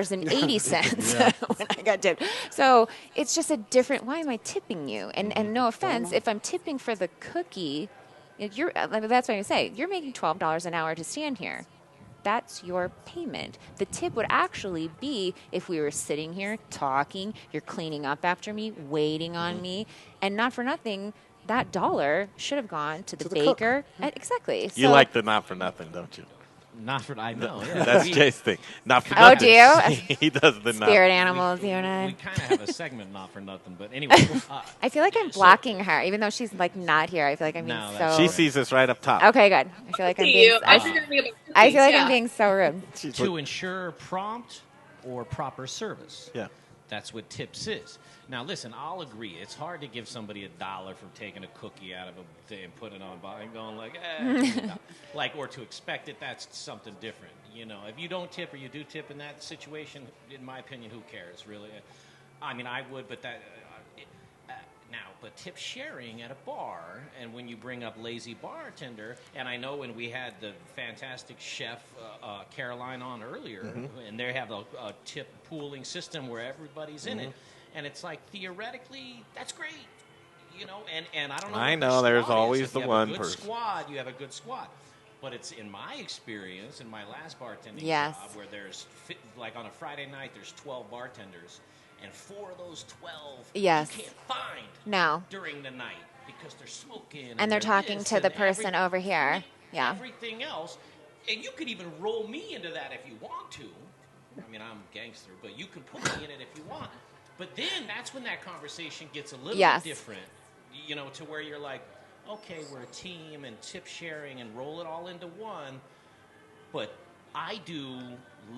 $3.80 when I got tipped. So it's just a different. Why am I tipping you? And no offense, if I'm tipping for the cookie, that's what I'm saying. You're making $12 an hour to stand here. That's your payment. The tip would actually be if we were sitting here talking, you're cleaning up after me, waiting on me, and not for nothing, that dollar should have gone to the the cook. baker. Exactly. You So- like the not for nothing, don't you? Not for I know. Yeah. That's we, Jay's thing. Not for Oh, nothing. do you? He does the not. spirit animals, you and we I. kind of have a segment not for nothing, but anyway. I feel like I'm blocking her, even though she's like not here. I feel like I'm being No, so. that's- She sees us right up top. Okay, good. I feel like I'm See being. you. I figured it'd be about I feel like cookies, I'm being so rude. to ensure prompt or proper service. Yeah. That's what tips is. Now, listen, I'll agree. It's hard to give somebody $1 for taking a cookie out of a thing and putting it on a bottle and going like, like, or to expect it. That's something different. You know, if you don't tip or you do tip in that situation, in my opinion, who cares really? I mean, I would, but that. Now, but tip sharing at a bar, and when you bring up lazy bartender, and I know when we had the fantastic chef Caroline on earlier, and they have a tip pooling system where everybody's in it, and it's like theoretically that's great, you know. And I don't know. I what know, your there's squad always is. If the you have one a good person. Squad, you have a good squad. But it's in my experience, in my last bartending Yes. job, where there's like on a Friday night, there's 12 bartenders. And 4 of those 12 Yes. you can't find No. during the night because they're smoking. And they're talking this to the and person over here. Yeah. Everything else. And you could even roll me into that if you want to. I mean, I'm a gangster, but you can put me in it if you want. But then that's when that conversation gets a little Yes. bit different, you know, to where you're like, okay, we're a team and tip sharing and roll it all into one. But I do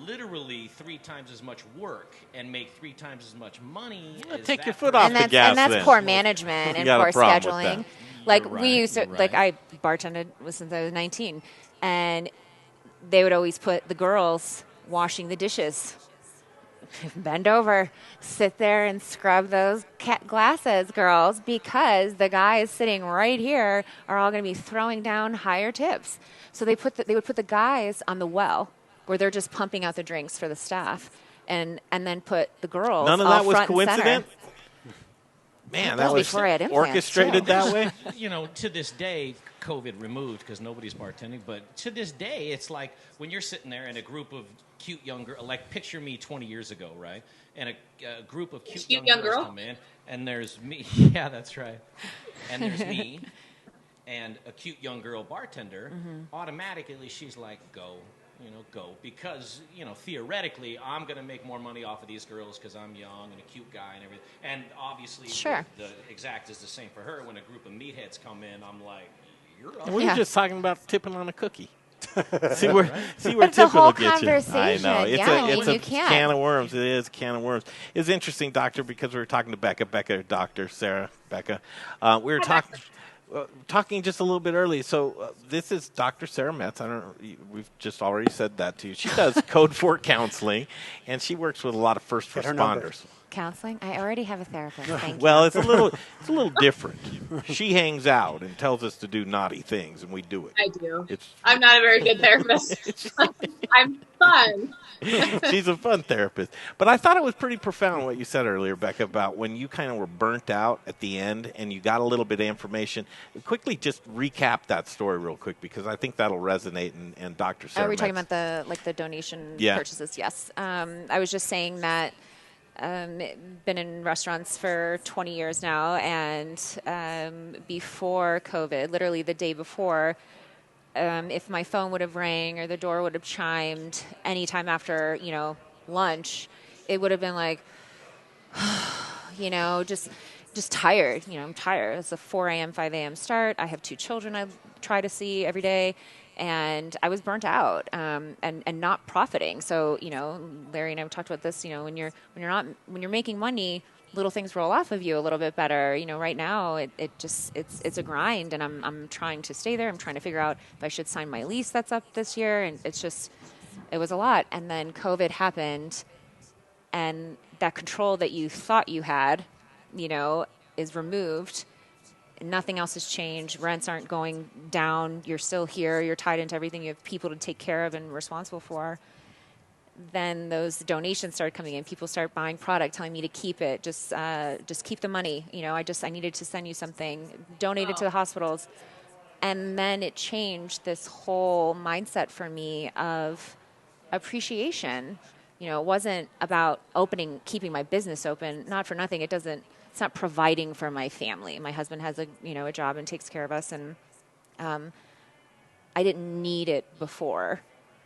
literally 3 times as much work and make 3 times as much money. As take your that foot off person. the gas. And that's then. poor management You and got a poor problem with scheduling. that. Like You're we right, used to, you're like right. I bartended since I was 19, and they would always put the girls washing the dishes. Bend over, sit there and scrub those glasses, girls, because the guys sitting right here are all going to be throwing down higher tips. So they would put the guys on the well where they're just pumping out the drinks for the staff, and then put the girls. None of all that was front and center. coincident. Man, that Well, was before I had implants, orchestrated too. that way. You know, to this day, COVID removed because nobody's bartending, but to this day, it's like when you're sitting there in a group of cute young girls, like picture me 20 years ago, right? And a group of cute young girls girl? come in, and there's me. Yeah, that's right. And there's me and a cute young girl bartender. Automatically, she's like, go. Go. Because, theoretically, I'm going to make more money off of these girls because I'm young and a cute guy and everything. And obviously, Sure. the exact is the same for her. When a group of meatheads come in, I'm like, you're up. And we Yeah. were just talking about tipping on a cookie. see where But tipping it's a whole will get you. I conversation. know. It's Yeah, a you can't. can of worms. It is a can of worms. It's interesting, Doctor, because we were talking to Becca, Doctor, Sarah, Becca. We were talking just a little bit early. So this is Dr. Sara Metz. I don't know. We've just already said that to you. She does Code 4 counseling, and she works with a lot of first Get her number. responders. Counseling? I already have a therapist. Thank Well, you. it's a little different. She hangs out and tells us to do naughty things, and we do it. I do. It's I'm not a very good therapist. I'm fun. She's a fun therapist. But I thought it was pretty profound what you said earlier, Becca, about when you kind of were burnt out at the end and you got a little bit of information. Quickly just recap that story real quick because I think that'll resonate and Dr. Sara Are we talking Metz. about the donation Yeah. purchases? Yes. I was just saying that been in restaurants for 20 years now, and before COVID, literally the day before, if my phone would have rang or the door would have chimed anytime after, lunch, it would have been like, just tired. I'm tired. It's a 4 a.m., 5 a.m. start. I have 2 children I try to see every day. And I was burnt out and not profiting. So, Larry and I have talked about this, when you're making money, little things roll off of you a little bit better. Right now it's a grind, and I'm trying to stay there. I'm trying to figure out if I should sign my lease that's up this year, and it was a lot. And then COVID happened, and that control that you thought you had, is removed. Nothing else has changed. Rents aren't going down. You're still here. You're tied into everything. You have people to take care of and responsible for. Then those donations started coming in. People start buying product, telling me to keep it. Just keep the money. I needed to send you something. Donate it to the hospitals. And then it changed this whole mindset for me of appreciation. It wasn't about keeping my business open. Not for nothing. It's not providing for my family. My husband has a job and takes care of us, and I didn't need it before.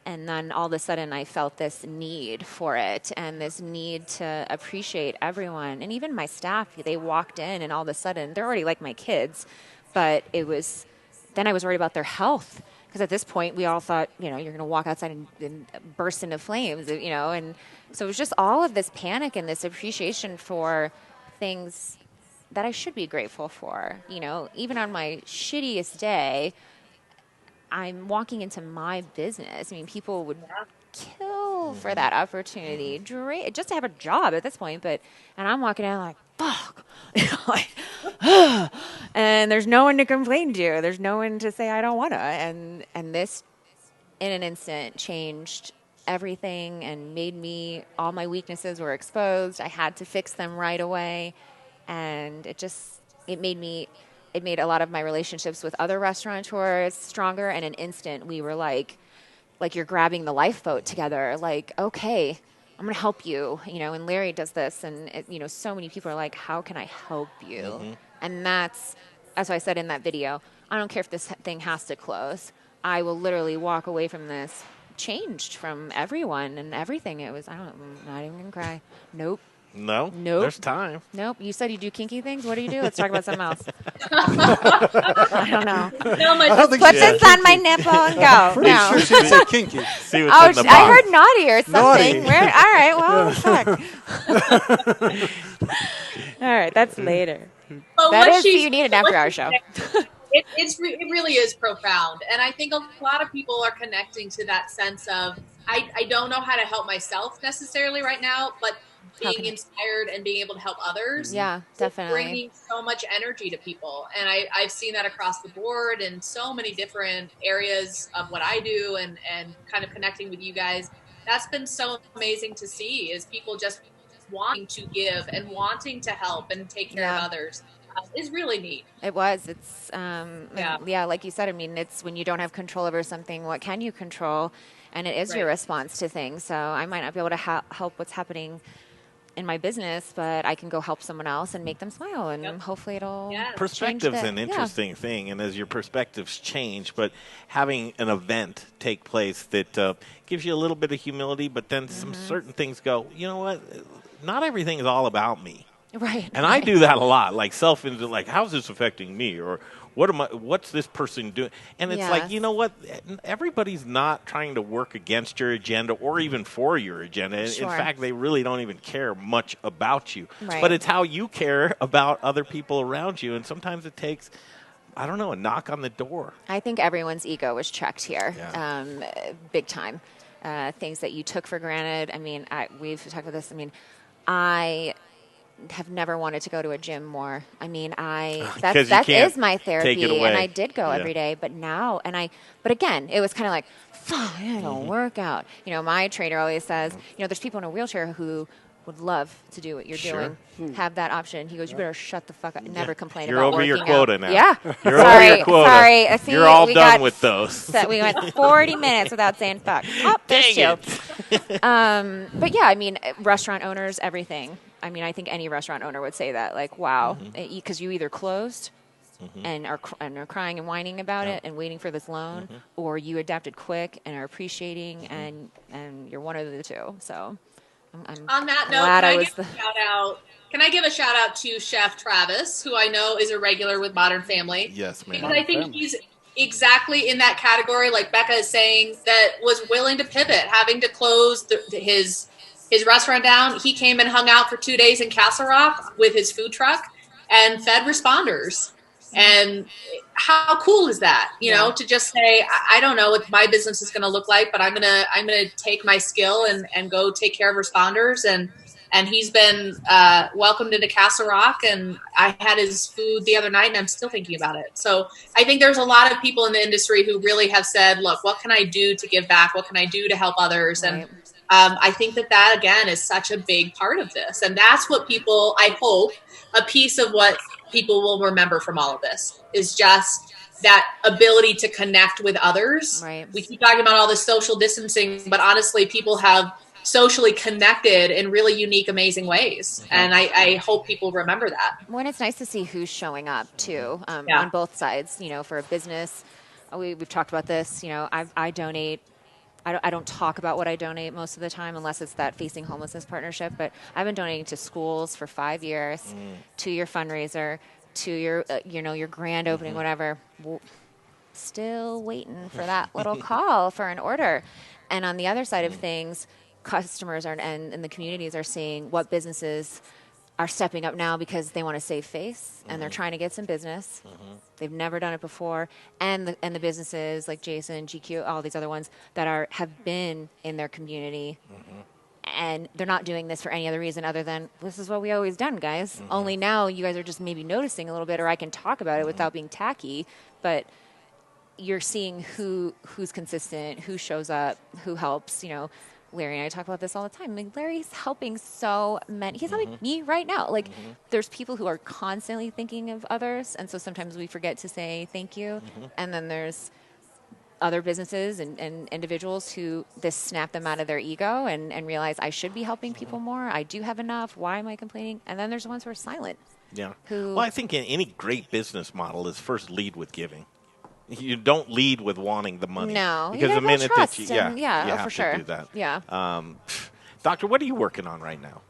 And then all of a sudden I felt this need for it and this need to appreciate everyone. And even my staff, they walked in and all of a sudden, they're already like my kids, but then I was worried about their health. Because at this point, we all thought, you're going to walk outside and burst into flames, And so it was just all of this panic and this appreciation for things that I should be grateful for. Even on my shittiest day, I'm walking into my business. I mean, people would kill for that opportunity, just to have a job at this point. And I'm walking out like, fuck. And there's no one to complain to. There's no one to say I don't want to. And this, in an instant, changed everything and made all my weaknesses were exposed. I had to fix them right away. And it made a lot of my relationships with other restaurateurs stronger. And in an instant, we were like you're grabbing the lifeboat together. Like, okay, I'm going to help you, and Larry does this. And, so many people are like, how can I help you? Mm-hmm. And that's what I said in that video. I don't care if this thing has to close. I will literally walk away from this changed from everyone and everything. I'm not even going to cry. Nope. Nope. There's time. Nope. You said you do kinky things. What do you do? Let's talk about something else. I don't know. No, I don't think Put she this said on my nipple and go. Pretty No. sure she said kinky. See what's in the box. I heard naughty or something. Naughty. Where? All right. Well, fuck. All right. That's later. But That what is, she's- you need an what after-hour she's show. saying, it really is profound, and I think a lot of people are connecting to that sense of I don't know how to help myself necessarily right now, but being inspired and being able to help others, Yeah, definitely. bringing so much energy to people, and I've seen that across the board in so many different areas of what I do, and kind of connecting with you guys. That's been so amazing to see, is people just wanting to give and wanting to help and take care of others. Is really neat. It was. It's like you said. I mean, it's when you don't have control over something. What can you control? And it is your response to things. So I might not be able to help what's happening in my business, but I can go help someone else and make them smile, and hopefully it'll. Yeah. Perspective's an interesting thing, and as your perspectives change, but having an event take place that gives you a little bit of humility, but then some certain things go, you know what? Not everything is all about me. Right. And I do that a lot, like like, how's this affecting me? Or what's this person doing? And it's like, you know what? Everybody's not trying to work against your agenda or even for your agenda. Sure. In fact, they really don't even care much about you. Right. But it's how you care about other people around you. And sometimes it takes, I don't know, a knock on the door. I think everyone's ego was checked here, big time. Things that you took for granted. I mean, we've talked about this. I mean, I have never wanted to go to a gym more. I mean, that is my therapy, and I did go every day. But now, but again, it was kind of like, I don't work out. You know, my trainer always says, there's people in a wheelchair who would love to do what you're doing, have that option. He goes, you better shut the fuck up, never complain You're about over your working quota out. now. Yeah, You're over your quota. Sorry, I see. You're all we done got with those. So we went 40 minutes without saying fuck. Oh, there's Dang you. But yeah, I mean, restaurant owners, everything. I mean, I think any restaurant owner would say that, like, wow, because you either closed and are crying and whining about it and waiting for this loan, or you adapted quick and are appreciating, and you're one of the two. So I'm on that note, can I give a shout out to Chef Travis, who I know is a regular with Modern Family? Yes, ma'am. Because I think he's exactly in that category, like Becca is saying, that was willing to pivot, having to close his restaurant down. He came and hung out for 2 days in Castle Rock with his food truck and fed responders. And how cool is that? You know, to just say, I don't know what my business is going to look like, but I'm gonna take my skill and go take care of responders. And he's been welcomed into Castle Rock, and I had his food the other night, and I'm still thinking about it. So I think there's a lot of people in the industry who really have said, look, what can I do to give back? What can I do to help others? Right. And I think that again is such a big part of this. And that's what people, I hope, a piece of what people will remember from all of this is just that ability to connect with others. Right. We keep talking about all this social distancing, but honestly, people have socially connected in really unique, amazing ways. And I hope people remember that. Well, it's nice to see who's showing up too, on both sides. You know, for a business, we've talked about this. You know, I donate. I don't talk about what I donate most of the time unless it's that Facing Homelessness partnership. But I've been donating to schools for 5 years, to your fundraiser, to your your grand opening, whatever. Still waiting for that little call for an order. And on the other side of things, customers and the communities are seeing what businesses are stepping up now because they want to save face and they're trying to get some business. They've never done it before, and the businesses like Jason, GQ, all these other ones that have been in their community, and they're not doing this for any other reason other than this is what we always done, guys. Only now you guys are just maybe noticing a little bit, or I can talk about it without being tacky, but you're seeing who's consistent, who shows up, who helps. You know, Larry and I talk about this all the time. Like, Larry's helping so many. He's helping me right now. Like, there's people who are constantly thinking of others, and so sometimes we forget to say thank you. And then there's other businesses and individuals who this snap them out of their ego and realize I should be helping people more. I do have enough. Why am I complaining? And then there's the ones who are silent. Yeah. Well, I think in any great business model is first lead with giving. You don't lead with wanting the money. No, because you the minute that you, you have for to do that. Yeah. Doctor, what are you working on right now?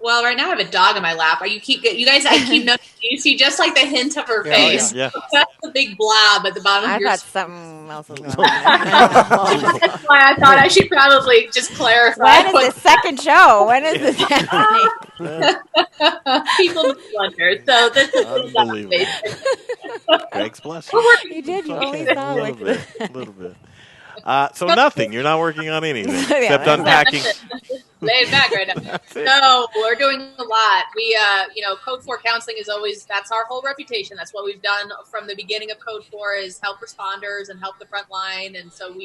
Well, right now I have a dog in my lap. I keep noticing. You see just like the hint of her face. Yeah. That's the big blob at the bottom I of your thought something else was going on. That's why I thought I should probably just clarify. When is the second show? When is this happening? People wonder. So this is Unbelievable. Greg's bless you. You did. You always A saw little like bit. A little bit. So nothing. You're not working on anything except that's unpacking. Laid back right now. No, we're doing a lot. We, Code 4 counseling is always, that's our whole reputation. That's what we've done from the beginning of Code 4 is help responders and help the front line. And so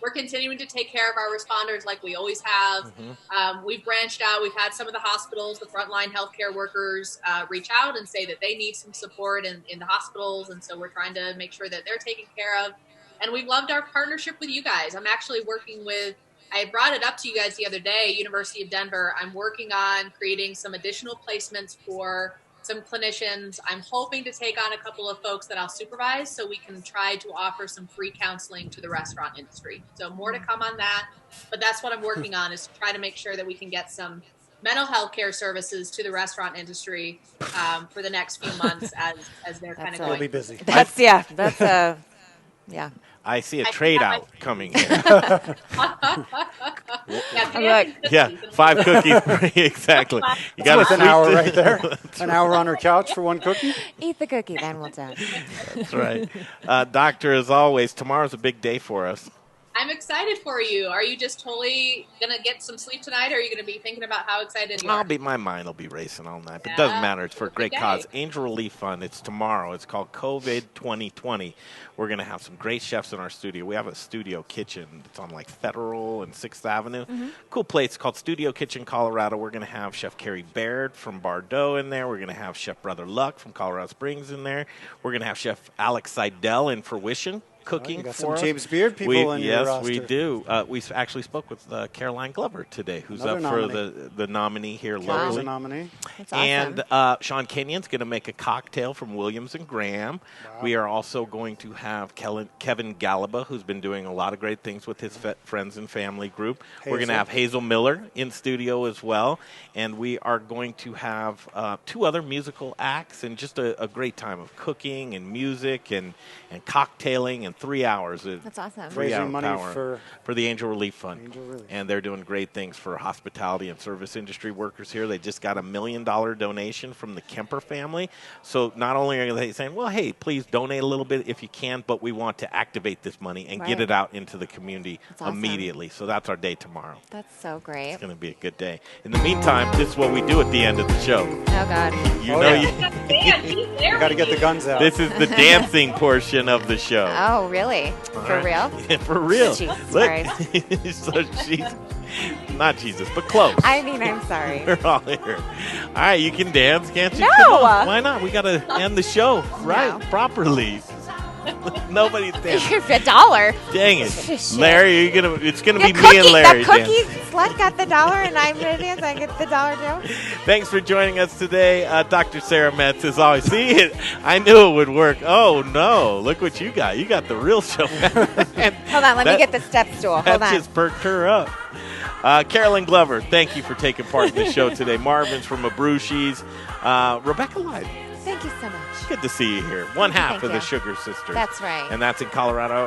we're continuing to take care of our responders like we always have. Mm-hmm. We've branched out. We've had some of the hospitals, the frontline healthcare workers reach out and say that they need some support in the hospitals. And so we're trying to make sure that they're taken care of. And we've loved our partnership with you guys. I'm actually working with, I brought it up to you guys the other day, University of Denver. I'm working on creating some additional placements for some clinicians. I'm hoping to take on a couple of folks that I'll supervise so we can try to offer some free counseling to the restaurant industry. So more to come on that. But that's what I'm working on is to try to make sure that we can get some mental health care services to the restaurant industry for the next few months as they're kind of going. We'll be busy. Yeah. I see a trade out coming here. Yeah, 5 cookies. Exactly. You got an hour right there. An hour on her couch for one cookie. Eat the cookie, then we'll talk. That's right. Doctor, as always, tomorrow's a big day for us. I'm excited for you. Are you just totally going to get some sleep tonight, or are you going to be thinking about how excited you are? My mind will be racing all night, but it doesn't matter. It's for a great cause. Angel Relief Fund. It's tomorrow. It's called COVID 2020. We're going to have some great chefs in our studio. We have a studio kitchen. It's on like Federal and 6th Avenue. Mm-hmm. Cool place called Studio Kitchen Colorado. We're going to have Chef Carrie Baird from Bordeaux in there. We're going to have Chef Brother Luck from Colorado Springs in there. We're going to have Chef Alex Seidel in Fruition cooking you got for some us. James Beard people in your roster. Yes, we do. We actually spoke with Caroline Glover today, who's Another up nominee. for the nominee here Carrie's locally. a nominee. That's awesome. And Sean Kenyon's going to make a cocktail from Williams and Graham. Wow. We are also going to have Kevin Galaba, who's been doing a lot of great things with his friends and family group. We're going to have Hazel Miller in studio as well. And we are going to have 2 other musical acts and just a great time of cooking and music and cocktailing and 3 hours. That's awesome. Raising money for the Angel Relief Fund. Angel Relief. And they're doing great things for hospitality and service industry workers here. They just got $1 million donation from the Kemper family. So not only are they saying, well, hey, please donate a little bit if you can, but we want to activate this money and get it out into the community immediately. So that's our day tomorrow. That's so great. It's going to be a good day. In the meantime, this is what we do at the end of the show. Oh, God. You got to get the guns out. This is the dancing portion of the show. Oh, really? For real? Yeah, for real. Jesus Look, Christ. so she's not Jesus, but close. I mean, I'm sorry. We're all here. All right, you can dance, can't you? No. Come on. Why not? We got to end the show properly. Nobody's dancing. $1. Dang it, Shit. Larry! It's gonna be me and Larry. The cookie slut got the $1, and I'm gonna dance. I get the $1 too. Thanks for joining us today, Dr. Sara Metz. As always, see, I knew it would work. Oh no! Look what you got. You got the real show. Hold on, let me get the step stool. Hold on. That just perked her up. Carolyn Glover, thank you for taking part in the show today. Marvin's from Abrusci's. Rebecca Lyde. Thank you so much. Good to see you here. One half Thank of you. the Sugar Sisters. That's right. And that's in Colorado.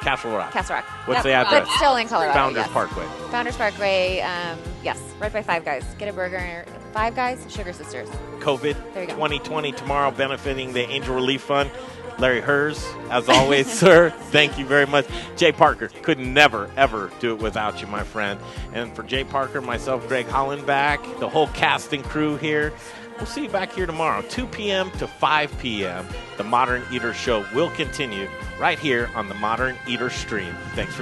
Castle Rock. Castle Rock. What's the address? But still in Colorado. Founders yes. Parkway. Founders Parkway, yes, right by Five Guys. Get a burger. Five Guys, Sugar Sisters. COVID There you go. 2020 tomorrow, benefiting the Angel Relief Fund. Larry Herz, as always, sir, thank you very much. Jay Parker, could never, ever do it without you, my friend. And for Jay Parker, myself, Greg Hollenbach, the whole cast and crew here, we'll see you back here tomorrow, 2 p.m. to 5 p.m. The Modern Eater Show will continue right here on the Modern Eater stream. Thanks for